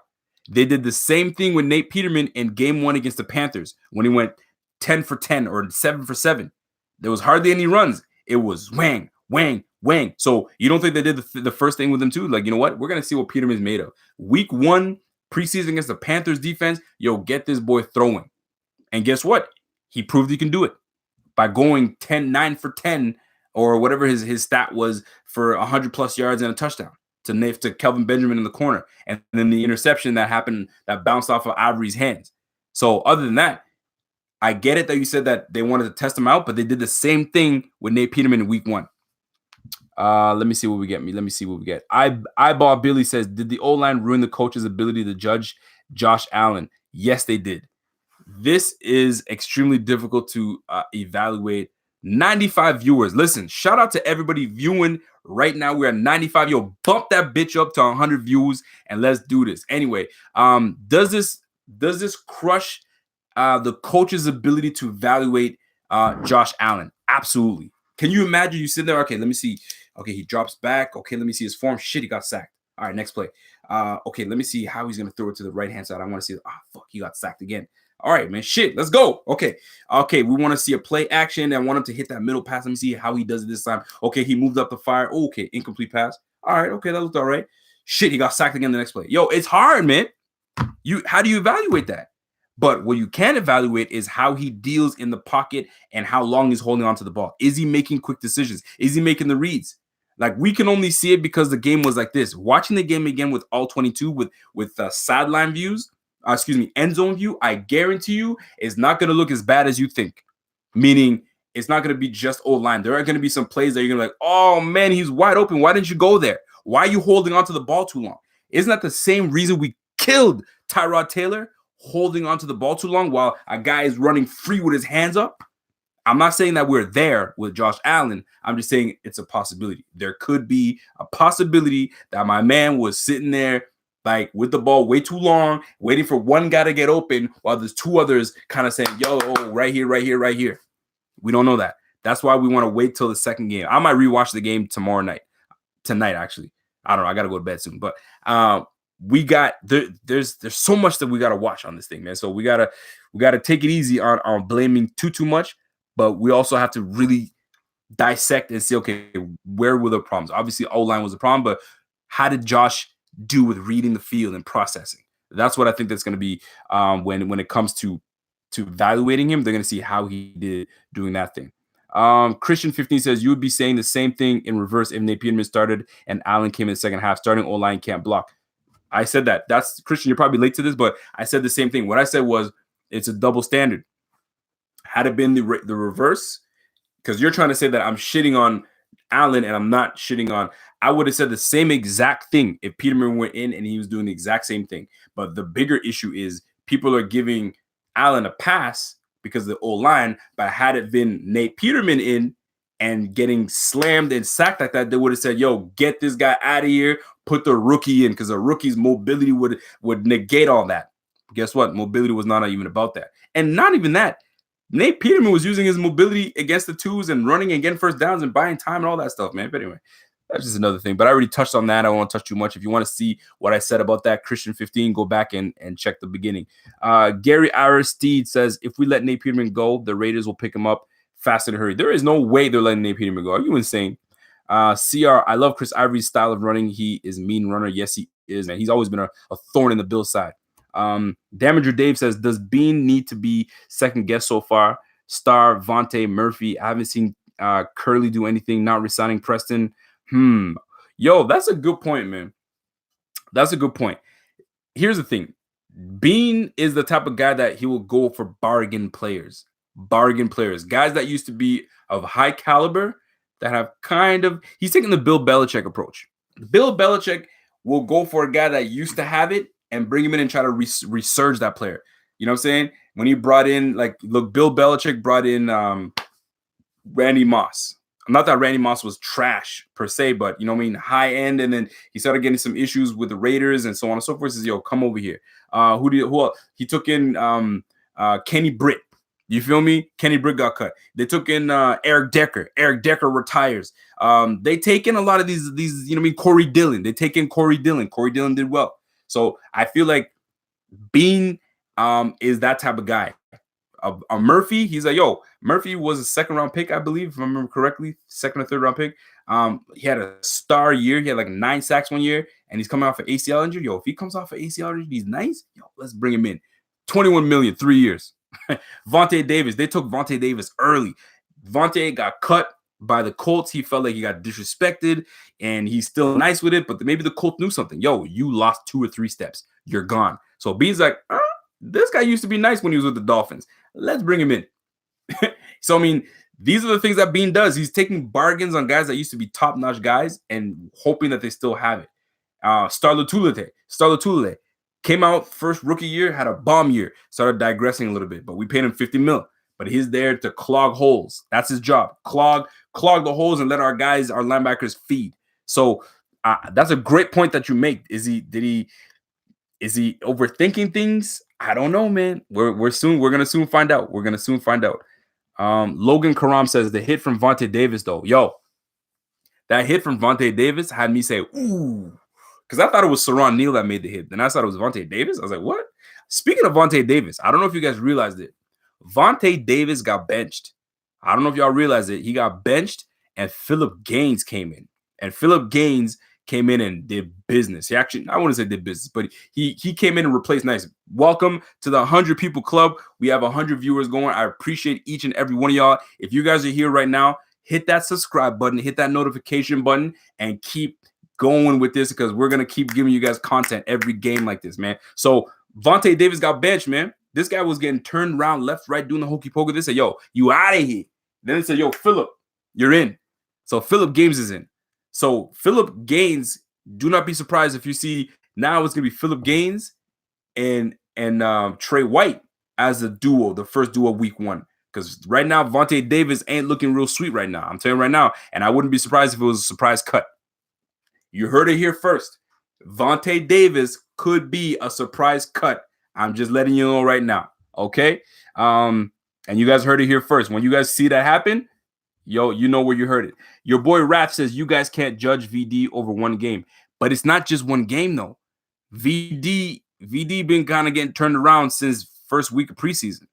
They did the same thing with Nate Peterman in game 1 against the Panthers when he went 10 for 10 or 7 for 7. There was hardly any runs. It was whang, whang, whang. So you don't think they did the first thing with him too? Like, you know what? We're going to see what Peterman's made of. Week 1 preseason against the Panthers defense, get this boy throwing. And guess what? He proved he can do it by going 9 for 10 or whatever his stat was for 100+ yards and a touchdown to Kelvin Benjamin in the corner. And then the interception that happened that bounced off of Avery's hands. So other than that, I get it that you said that they wanted to test him out, but they did the same thing with Nate Peterman in week 1. Let me see what we get. Eyeball Billy says, did the O-line ruin the coach's ability to judge Josh Allen? Yes, they did. This is extremely difficult to evaluate. 95 viewers. Listen, shout out to everybody viewing right now. We're at 95. Yo, bump that bitch up to 100 views and let's do this. Anyway, does this crush the coach's ability to evaluate Josh Allen? Absolutely. Can you imagine you sit there? Okay, let me see. Okay, he drops back. Okay, let me see his form. Shit, he got sacked. All right, next play. Okay, let me see how he's going to throw it to the right-hand side. I want to see. Fuck, he got sacked again. All right, man. Shit, let's go. Okay. We want to see a play action. I want him to hit that middle pass. Let me see how he does it this time. Okay, he moved up the fire. Okay, incomplete pass. All right, okay, that looked all right. Shit, he got sacked again the next play. Yo, it's hard, man. How do you evaluate that? But what you can evaluate is how he deals in the pocket and how long he's holding on to the ball. Is he making quick decisions? Is he making the reads? Like, we can only see it because the game was like this. Watching the game again with all 22 with sideline views, end zone view, I guarantee you it's not going to look as bad as you think. Meaning, it's not going to be just O-line. There are going to be some plays that you're going to be like, oh man, he's wide open. Why didn't you go there? Why are you holding on to the ball too long? Isn't that the same reason we killed Tyrod Taylor, holding on to the ball too long while a guy is running free with his hands up? I'm not saying that we're there with Josh Allen. I'm just saying it's a possibility. There could be a possibility that my man was sitting there like with the ball way too long, waiting for one guy to get open while there's two others kind of saying, yo, right here, right here, right here. We don't know that. That's why we want to wait till the second game. I might rewatch the game tonight, actually. I don't know. I got to go to bed soon. But there's so much that we got to watch on this thing, man. So we got to take it easy on blaming too much. But we also have to really dissect and see, okay, where were the problems? Obviously, O-line was a problem, but how did Josh do with reading the field and processing? That's what I think that's going to be when it comes to evaluating him. They're going to see how he did doing that thing. Christian 15 says, you would be saying the same thing in reverse if Nate Peterman started and Allen came in the second half. Starting O-line can't block. I said that. That's Christian. You're probably late to this, but I said the same thing. What I said was it's a double standard. Had it been the reverse, because you're trying to say that I'm shitting on Allen and I'm not shitting on. I would have said the same exact thing if Peterman went in and he was doing the exact same thing. But the bigger issue is people are giving Allen a pass because of the O-line, but had it been Nate Peterman in and getting slammed and sacked like that, they would have said, yo, get this guy out of here, put the rookie in, because the rookie's mobility would negate all that. Guess what? Mobility was not even about that. And not even that. Nate Peterman was using his mobility against the twos and running and getting first downs and buying time and all that stuff, man. But anyway, that's just another thing. But I already touched on that. I don't want to touch too much. If you want to see what I said about that, Christian 15, go back and check the beginning. Gary Aristide says, if we let Nate Peterman go, the Raiders will pick him up fast in a hurry. There is no way they're letting Nate Peterman go. Are you insane? CR, I love Chris Ivory's style of running. He is a mean runner. Yes, he is, man. He's always been a thorn in the Bills' side. Damager Dave says, does Bean need to be second guess so far? Star, Vontae, Murphy. I haven't seen Curly do anything, not resigning Preston. Yo, that's a good point, man. That's a good point. Here's the thing. Bean is the type of guy that he will go for bargain players. Guys that used to be of high caliber that have he's taking the Bill Belichick approach. Bill Belichick will go for a guy that used to have it and bring him in and try to resurge that player. You know what I'm saying? When he brought in, Bill Belichick brought in Randy Moss. Not that Randy Moss was trash per se, but you know what I mean, high end. And then he started getting some issues with the Raiders and so on and so forth. He says, yo, come over here. He took in Kenny Britt. You feel me? Kenny Britt got cut. They took in Eric Decker. Eric Decker retires. They take in a lot of these, you know what I mean, Corey Dillon. They take in Corey Dillon. Corey Dillon did well. So I feel like Bean is that type of guy. A Murphy, he's like, yo, Murphy was a second round pick, I believe, if I remember correctly, second or third round pick. He had a star year. He had like 9 sacks one year, and he's coming off an ACL injury. Yo, if he comes off an ACL injury, he's nice. Yo, let's bring him in. 21 million, 3 years. Vontae Davis, they took Vontae Davis early. Vontae got cut by the Colts. He felt like he got disrespected, and he's still nice with it, but maybe the Colts knew something. Yo, you lost 2 or 3 steps. You're gone. So Bean's like, this guy used to be nice when he was with the Dolphins. Let's bring him in. So, I mean, these are the things that Bean does. He's taking bargains on guys that used to be top-notch guys and hoping that they still have it. Star Lotulelei came out first rookie year, had a bomb year, started digressing a little bit, but we paid him $50 million. But he's there to clog holes. That's his job. Clog the holes and let our linebackers feed. So that's a great point that you make. Is he overthinking things? I don't know, man. We're gonna soon find out. Logan Karam says the hit from Vontae Davis, though. Yo, that hit from Vontae Davis had me say, ooh, because I thought it was Saron Neal that made the hit. Then I thought it was Vontae Davis. I was like, what? Speaking of Vontae Davis, I don't know if you guys realized it. Vontae Davis got benched. I don't know if y'all realized it. He got benched, and Philip Gaines came in. And Philip Gaines came in and did business. He actually, I wouldn't say did business, but he came in and replaced Nice. Welcome to the 100 people club. We have 100 viewers going. I appreciate each and every one of y'all. If you guys are here right now, hit that subscribe button, hit that notification button, and keep going with this because we're gonna keep giving you guys content every game like this, man. So Vontae Davis got benched, man. This guy was getting turned around left, right, doing the hokey pokey. They said, yo, you out of here. Then they said, yo, Philip, you're in. So Philip Gaines is in. So Philip Gaines, do not be surprised if you see now it's gonna be Philip Gaines and Trey White as a duo, the first duo week 1. Because right now, Vontae Davis ain't looking real sweet right now. I'm telling you right now, and I wouldn't be surprised if it was a surprise cut. You heard it here first. Vontae Davis could be a surprise cut. I'm just letting you know right now, okay? And you guys heard it here first. When you guys see that happen, yo, you know where you heard it. Your boy Raph says you guys can't judge VD over one game, but it's not just one game though. VD been kind of getting turned around since first week of preseason,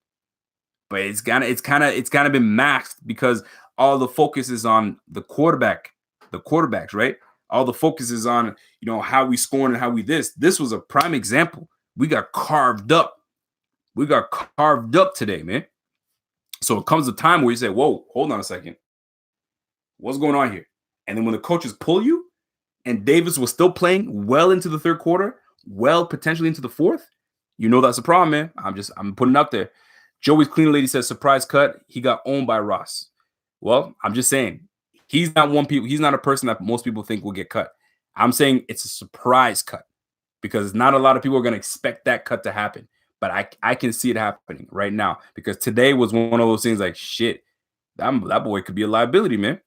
but it's kind of been maxed because all the focus is on the quarterbacks, right? All the focus is on, how we scoring and how we this. This was a prime example. We got carved up. We got carved up today, man. So it comes a time where you say, whoa, hold on a second. What's going on here? And then when the coaches pull you and Davis was still playing well into the third quarter, well, potentially into the fourth, that's a problem, man. I'm putting it out there. Joey's Clean Lady says, surprise cut. He got owned by Ross. Well, I'm just saying, he's not a person that most people think will get cut. I'm saying it's a surprise cut because not a lot of people are going to expect that cut to happen. But I can see it happening right now because today was one of those things like, shit, that boy could be a liability, man.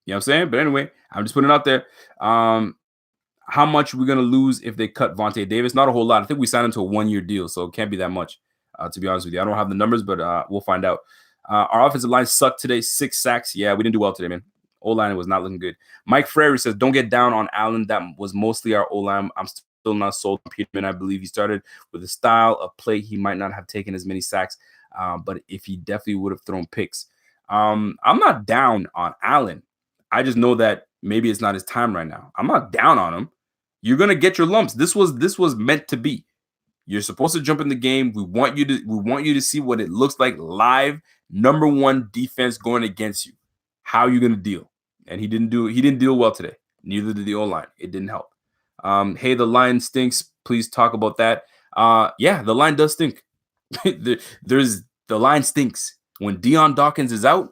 You know what I'm saying? But anyway, I'm just putting it out there. How much we're going to lose if they cut Vontae Davis? Not a whole lot. I think we signed him to a 1-year deal, so it can't be that much, to be honest with you. I don't have the numbers, but we'll find out. Our offensive line sucked today. 6 sacks. Yeah, we didn't do well today, man. O-line was not looking good. Mike Frary says, don't get down on Allen. That was mostly our O-line. I'm still not sold on Peterman. I believe he started with a style of play. He might not have taken as many sacks, but if he definitely would have thrown picks. I'm not down on Allen. I just know that maybe it's not his time right now. I'm not down on him. You're gonna get your lumps. This was meant to be. You're supposed to jump in the game. We want you to see what it looks like live. Number 1 defense going against you. How are you gonna deal? And he didn't deal well today. Neither did the O-line. It didn't help. Hey, the line stinks. Please talk about that. Yeah, the line does stink. The line stinks. When Deion Dawkins is out,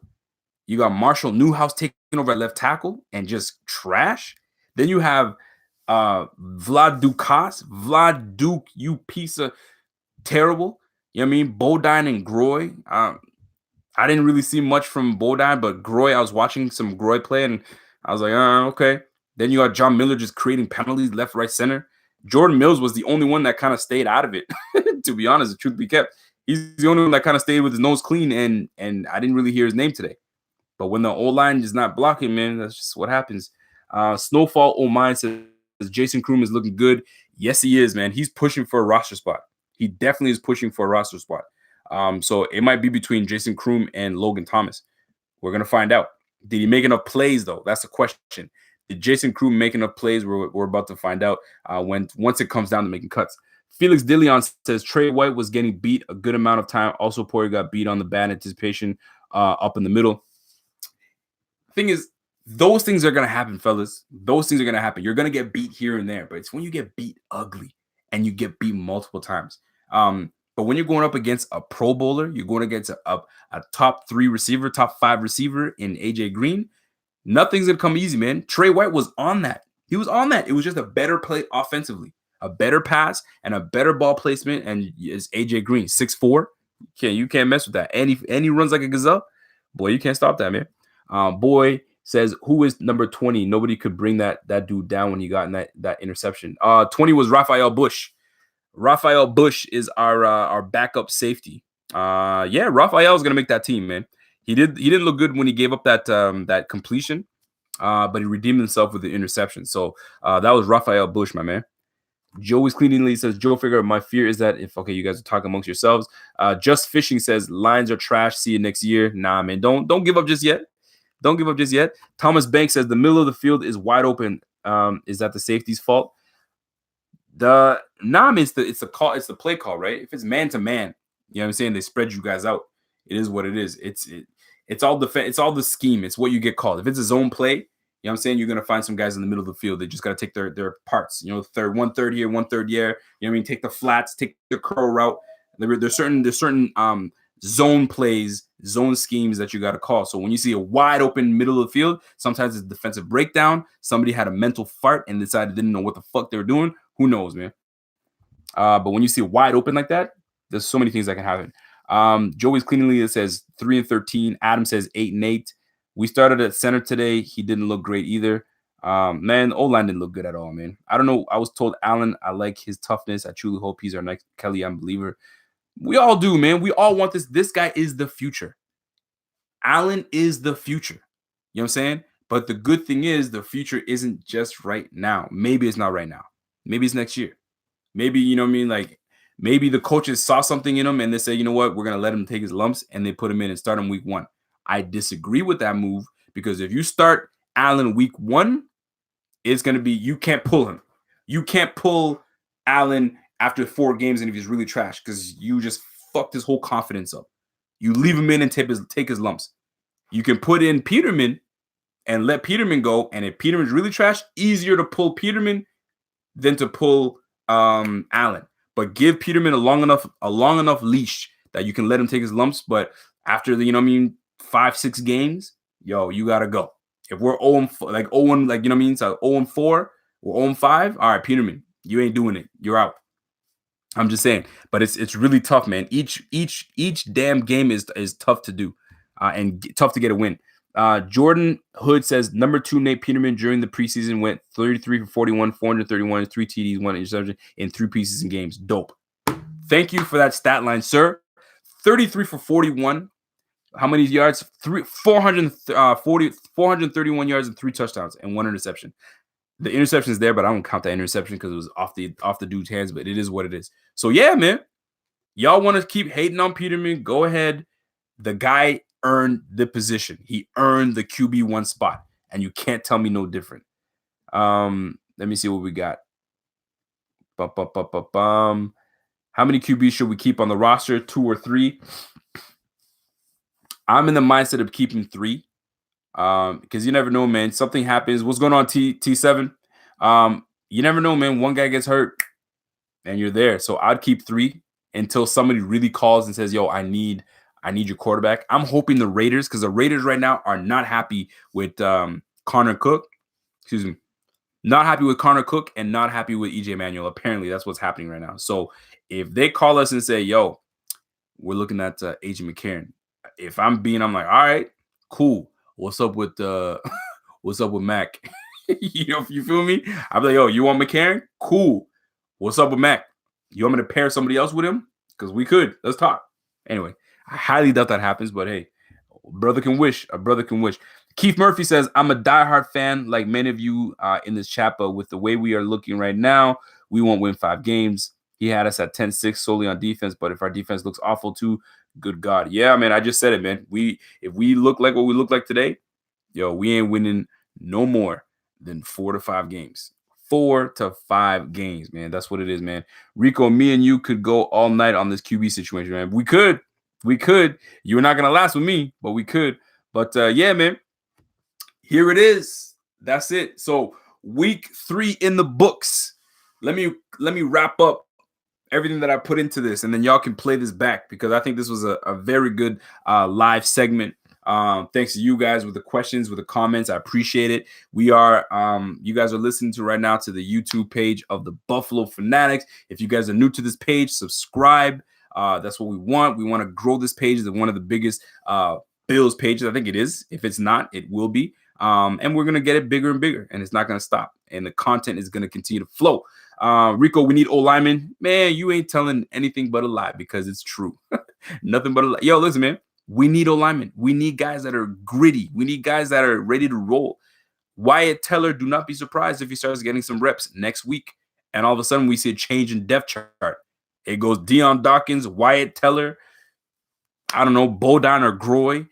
you got Marshall Newhouse taking over at left tackle and just trash. Then you have Vlad Ducasse. Vlad Duke, you piece of terrible. You know what I mean? Bodine and Groy. I didn't really see much from Bodine, but Groy, I was watching some Groy play, and I was like, okay. Then you got John Miller just creating penalties left, right, center. Jordan Mills was the only one that kind of stayed out of it, to be honest, the truth be kept. He's the only one that kind of stayed with his nose clean, and I didn't really hear his name today. But when the O-line is not blocking, man, that's just what happens. Snowfall O-Mine says Jason Croom is looking good. Yes, he is, man. He's pushing for a roster spot. He definitely is pushing for a roster spot. So it might be between Jason Croom and Logan Thomas. We're going to find out. Did he make enough plays, though? That's the question. Did Jason Croom make enough plays? We're about to find out once it comes down to making cuts. Felix Dillion says Trey White was getting beat a good amount of time. Also, Poirier got beat on the bad anticipation up in the middle. Thing is, those things are going to happen, fellas. Those things are going to happen. You're going to get beat here and there, but it's when you get beat ugly and you get beat multiple times. But when you're going up against a Pro Bowler, you're going against a top 3 receiver, top 5 receiver in AJ Green, nothing's going to come easy, man. Trey White was on that. He was on that. It was just a better play offensively, a better pass and a better ball placement. And it's AJ Green, 6'4". You can't mess with that. And he runs like a gazelle. Boy, you can't stop that, man. Boy says, who is number 20? Nobody could bring that dude down when he got in that interception. 20 was Raphael Bush. Raphael Bush is our backup safety. Yeah, Raphael is gonna make that team, man. He didn't look good when he gave up that completion, but he redeemed himself with the interception. So that was Raphael Bush, my man. Joe is cleanly says, Joe figure, my fear is that if, okay, you guys are talking amongst yourselves. Just Fishing says, Lions are trash. See you next year. Nah, man, don't give up just yet. Don't give up just yet. Thomas Banks says, the middle of the field is wide open. Is that the safety's fault? It's the play call, right? If it's man to man, you know what I'm saying? They spread you guys out. It is what it is. It's all defense, it's all the scheme. It's what you get called. If it's a zone play, you know what I'm saying? You're gonna find some guys in the middle of the field. They just gotta take their parts, you know, third, 1/3 here, 1/3 here. You know what I mean? Take the flats, take the curl route. There's certain zone plays, zone schemes that you got to call. So when you see a wide open middle of the field, sometimes it's a defensive breakdown. Somebody had a mental fart and decided didn't know what the fuck they were doing. Who knows, man? But when you see it wide open like that, there's so many things that can happen. Joey's cleanly says 3-13. Adam says 8-8. We started at center today. He didn't look great either. Man, O-line didn't look good at all, man. I don't know. I was told Allen, I like his toughness. I truly hope he's our next Kelly. I'm a believer. We all do, man. We all want this. This guy is the future. Allen is the future. You know what I'm saying? But the good thing is the future isn't just right now. Maybe it's not right now. Maybe it's next year. Maybe, you know what I mean? Like, maybe the coaches saw something in him and they say, you know what? We're going to let him take his lumps, and they put him in and start him week 1. I disagree with that move, because if you start Allen week 1, it's going to be, you can't pull him. You can't pull Allen after 4 games and if he's really trash, because you just fucked his whole confidence up. You leave him in and take his lumps. You can put in Peterman and let Peterman go, and if Peterman's really trash, easier to pull Peterman than to pull Allen. But give Peterman a long enough leash that you can let him take his lumps. But after the, you know what I mean, 5-6 games, yo, you gotta go. If we're 0-4, like 0-1, like, you know what I mean, so 0-4 or 0-5, all right, Peterman, you ain't doing it. You're out. I'm just saying. But it's really tough, man. Each damn game is tough to do, and tough to get a win. Jordan Hood says number 2 Nate Peterman during the preseason went 33 for 41, 431, 3 TDs, 1 interception in 3 preseason games. Dope. Thank you for that stat line, sir. 33 for 41. How many yards? 431 yards and 3 touchdowns and 1 interception. The interception is there, but I don't count that interception because it was off the dude's hands. But it is what it is. So yeah, man, y'all want to keep hating on Peterman? Go ahead. The guy earned the position. He earned the QB1 spot, and you can't tell me no different. Let me see what we got. How many QBs should we keep on the roster? 2 or 3? I'm in the mindset of keeping 3, because you never know, man. Something happens. What's going on, T7? You never know, man. One guy gets hurt, and you're there. So I'd keep 3 until somebody really calls and says, "Yo, I need your quarterback." I'm hoping the Raiders, because the Raiders right now are not happy with Connor Cook. Excuse me. Not happy with Connor Cook and not happy with EJ Manuel. Apparently, that's what's happening right now. So if they call us and say, "Yo, we're looking at AJ McCarron," if I'm like, "All right, cool. What's up with Mac?" You know, you feel me? I'm like, "Yo, you want McCarron? Cool. What's up with Mac? You want me to pair somebody else with him? Because we could. Let's talk." Anyway, I highly doubt that happens, but hey, a brother can wish. Keith Murphy says, I'm a diehard fan like many of you in this chat, but with the way we are looking right now, we won't win 5 games. He had us at 10-6 solely on defense, but if our defense looks awful too, good God. Yeah, man, I just said it, man. If we look like what we look like today, yo, we ain't winning no more than 4 to 5 games. 4 to 5 games, man. That's what it is, man. Rico, me and you could go all night on this QB situation, man. We could. You're not going to last with me, but we could. But yeah, man. Here it is. That's it. So week 3 in the books. Let me wrap up everything that I put into this, and then y'all can play this back, because I think this was a very good live segment. Thanks to you guys with the questions, with the comments. I appreciate it. We are, you guys are listening to right now to the YouTube page of the Buffalo Fanatics. If you guys are new to this page, subscribe. That's what we want. We want to grow this page as one of the biggest Bills pages. I think it is. If it's not, it will be. And we're going to get it bigger and bigger, and it's not going to stop. And the content is going to continue to flow. Rico, we need O-linemen. Man, you ain't telling anything but a lie, because it's true. Nothing but a lie. Yo, listen, man. We need O-linemen. We need guys that are gritty. We need guys that are ready to roll. Wyatt Teller, do not be surprised if he starts getting some reps next week. and all of a sudden we see a change in depth chart. It goes Deion Dawkins, Wyatt Teller, I don't know, Bodine or Groy,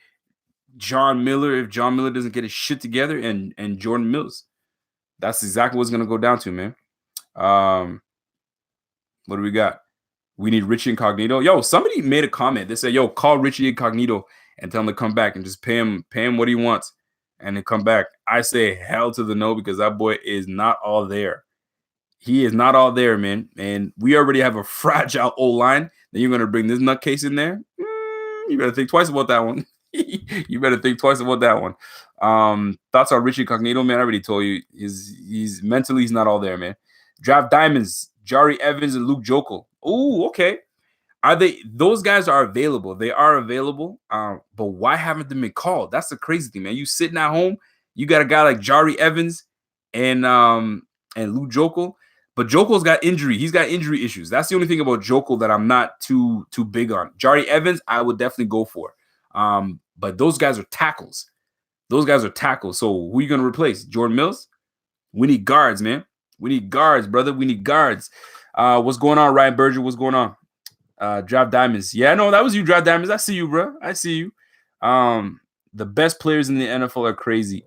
John Miller, if John Miller doesn't get his shit together, and Jordan Mills. That's exactly what's gonna go down to, man. What do we got? We need Richie Incognito. Yo, somebody made a comment. They said, yo, call Richie Incognito and tell him to come back and just pay him what he wants and then come back. I say hell to the no, because that boy is not all there. He is not all there, man. And we already have a fragile O-line. Then you're going to bring this nutcase in there? You better think twice about that one. You better think twice about that one. Thoughts on Richie Incognito, man? I already told you. He's mentally, he's not all there, man. Draft Diamonds, Jari Evans and Luke Jokel. Oh, okay. Those guys are available? They are available. But why haven't they been called? That's the crazy thing, man. You sitting at home, you got a guy like Jari Evans and Luke Jokel. But Jokel's got injury. He's got injury issues. That's the only thing about Jokel that I'm not too big on. Jari Evans, I would definitely go for. But those guys are tackles. Those guys are tackles. So who are you going to replace? Jordan Mills? We need guards, man. We need guards, brother. We need guards. What's going on, Ryan Berger? What's going on? Draft Diamonds. Yeah, no, that was you, Draft Diamonds. I see you, bro. I see you. The best players in the NFL are crazy.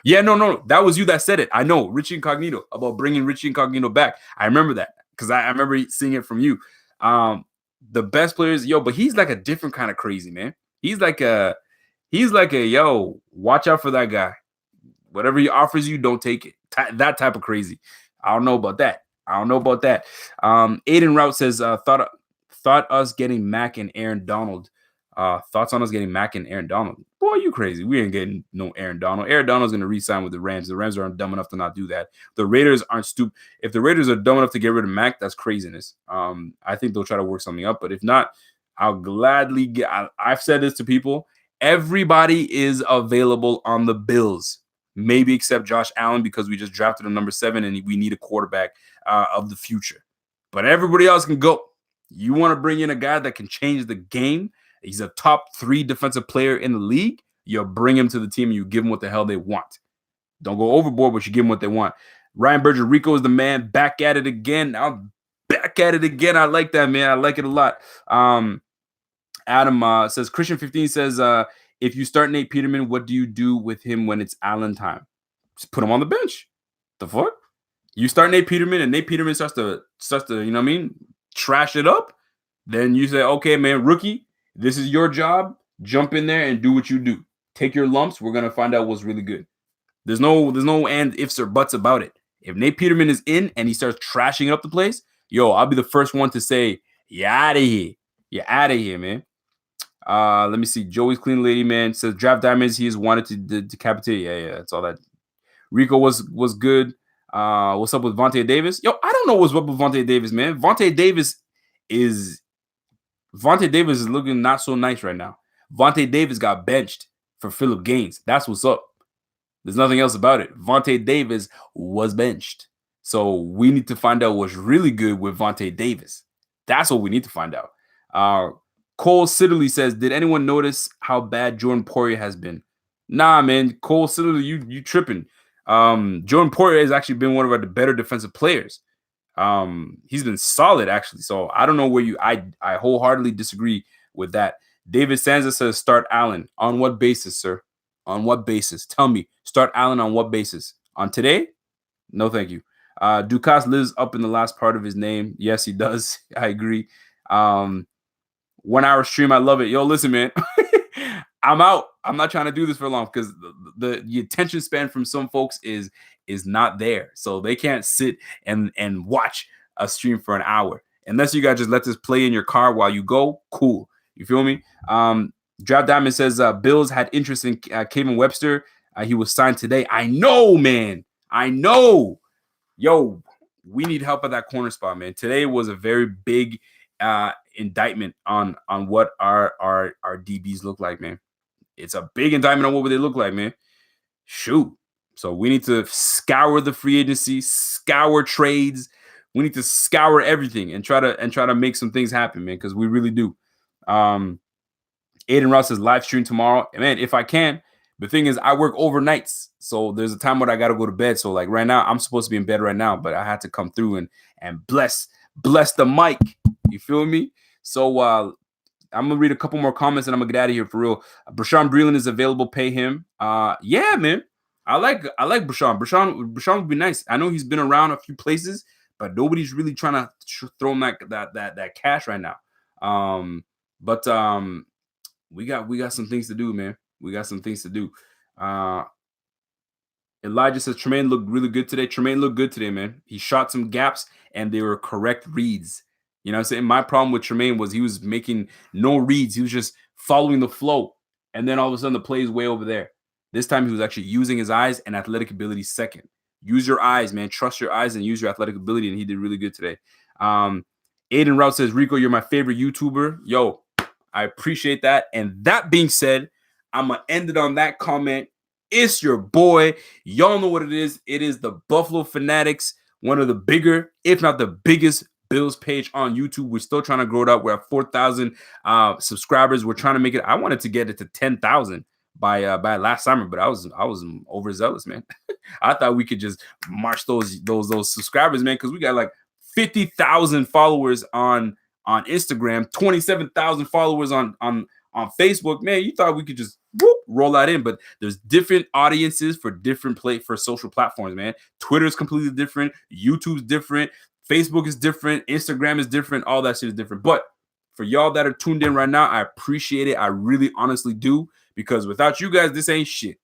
Yeah, no, that was you that said it. I know, Richie Incognito, about bringing Richie Incognito back. I remember that because I remember seeing it from you. The best players, yo, but he's like a different kind of crazy, man. He's like a yo, watch out for that guy. Whatever he offers you, don't take it. That type of crazy. I don't know about that. Aiden Route says, thought us getting Mac and Aaron Donald. Thoughts on us getting Mac and Aaron Donald? Boy, you crazy. We ain't getting no Aaron Donald. Aaron Donald's going to re-sign with the Rams. The Rams aren't dumb enough to not do that. The Raiders aren't stupid. If the Raiders are dumb enough to get rid of Mac, that's craziness. I think they'll try to work something up. But if not, I'll gladly get. I've said this to people. Everybody is available on the Bills, maybe except Josh Allen, because we just drafted him number 7 and we need a quarterback of the future. But everybody else can go. You want to bring in a guy that can change the game? He's a top 3 defensive player in the league. You bring him to the team and you give him what the hell they want. Don't go overboard, but you give them what they want. Ryan Berger, Rico is the man. Back at it again. I'm back at it again. I like that, man. I like it a lot. Adam says, Christian 15 says, if you start Nate Peterman, what do you do with him when it's Allen time? Just put him on the bench. The fuck? You start Nate Peterman and Nate Peterman starts to, you know what I mean, trash it up. Then you say, okay, man, rookie, this is your job. Jump in there and do what you do. Take your lumps. We're gonna find out what's really good. There's no and ifs or buts about it. If Nate Peterman is in and he starts trashing up the place, yo, I'll be the first one to say, you're out of here. You're out of here, man. Let me see. Joey's Clean Lady, man, says Draft Diamonds. He has wanted to decapitate. Yeah, that's all that. Rico was good. What's up with Vontae Davis? Yo, I don't know what's up with Vontae Davis, man. Vontae Davis is looking not so nice right now. Vontae Davis got benched for Phillip Gaines. That's what's up. There's nothing else about it. Vontae Davis was benched. So we need to find out what's really good with Vontae Davis. That's what we need to find out. Cole Sidley says, did anyone notice how bad Jordan Poirier has been? Nah, man. Cole Sidley, you tripping. Jordan Poirier has actually been one of our better defensive players. He's been solid, actually. So I don't know where I wholeheartedly disagree with that. David Sanza says, start Allen. On what basis, sir? On what basis? Tell me. Start Allen on what basis? On today? No, thank you. Ducasse lives up in the last part of his name. Yes, he does. I agree. 1 hour stream. I love it. Yo, listen, man. I'm out. I'm not trying to do this for long because the attention span from some folks is not there. So they can't sit and watch a stream for an hour. Unless you guys just let this play in your car while you go, cool. You feel me? Draft Diamond says Bills had interest in Kevin Webster. He was signed today. I know, man. I know. Yo, we need help at that corner spot, man. Today was a very big indictment on what our DBs look like, man. It's a big indictment on what they look like, man. Shoot. So we need to scour the free agency, scour trades. We need to scour everything and try to make some things happen, man, because we really do. Aiden Ross says live stream tomorrow. Man, if I can, The thing is, I work overnights, so there's a time when I got to go to bed. So like right now, I'm supposed to be in bed right now, but I had to come through and bless the mic. You feel me? So I'm gonna read a couple more comments and I'm gonna get out of here for real. Brashawn Breeland is available. Pay him. Yeah, man. I like Brashawn. Brashawn would be nice. I know he's been around a few places, but nobody's really trying to throw him that cash right now. But we got some things to do, man. We got some things to do. Elijah says Tremaine looked really good today. Tremaine looked good today, man. He shot some gaps and they were correct reads. You know what I'm saying? My problem with Tremaine was he was making no reads. He was just following the flow. And then all of a sudden the play is way over there. This time he was actually using his eyes and athletic ability second. Use your eyes, man. Trust your eyes and use your athletic ability. And he did really good today. Aiden Route says, Rico, you're my favorite YouTuber. Yo, I appreciate that. And that being said, I'm going to end it on that comment. It's your boy. Y'all know what it is. It is the Buffalo Fanatics, one of the bigger, if not the biggest, Bills page on YouTube. We're still trying to grow it up. We're at 4,000 subscribers. We're trying to make it. I wanted to get it to 10,000 by last summer, but I was overzealous, man. I thought we could just march those subscribers, man, because we got like 50,000 followers on Instagram, 27,000 followers on Facebook. Man, you thought we could just roll that in, but there's different audiences for different for social platforms, man. Twitter is completely different. YouTube's different. Facebook is different. Instagram is different. All that shit is different. But for y'all that are tuned in right now, I appreciate it. I really honestly do, because without you guys, this ain't shit.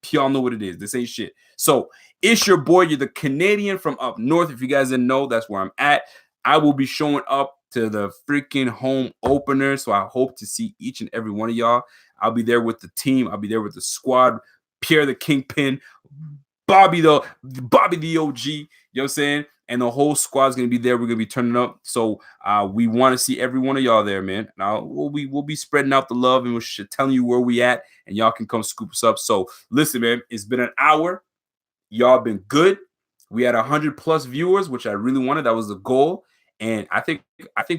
Y'all know what it is. This ain't shit. So it's your boy. You're the Canadian from up north. If you guys didn't know, that's where I'm at. I will be showing up to the freaking home opener. So I hope to see each and every one of y'all. I'll be there with the team. I'll be there with the squad. Pierre the Kingpin, Bobby the OG, you know what I'm saying? And the whole squad's gonna be there. We're gonna be turning up. So we want to see every one of y'all there, man. Now we'll be spreading out the love and we're telling you where we at, and y'all can come scoop us up. So listen, man, it's been an hour. Y'all been good. We had 100+ viewers, which I really wanted. That was the goal. And I think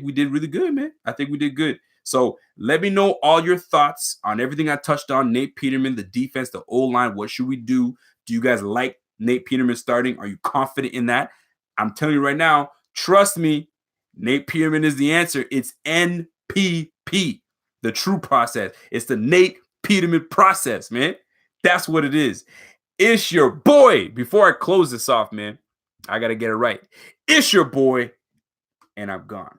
we did really good, man. I think we did good. So let me know all your thoughts on everything I touched on. Nate Peterman, the defense, the O-line. What should we do? Do you guys like Nate Peterman starting? Are you confident in that? I'm telling you right now, trust me, Nate Peterman is the answer. It's NPP, the true process. It's the Nate Peterman process, man. That's what it is. It's your boy. Before I close this off, man, I got to get it right. It's your boy, and I'm gone.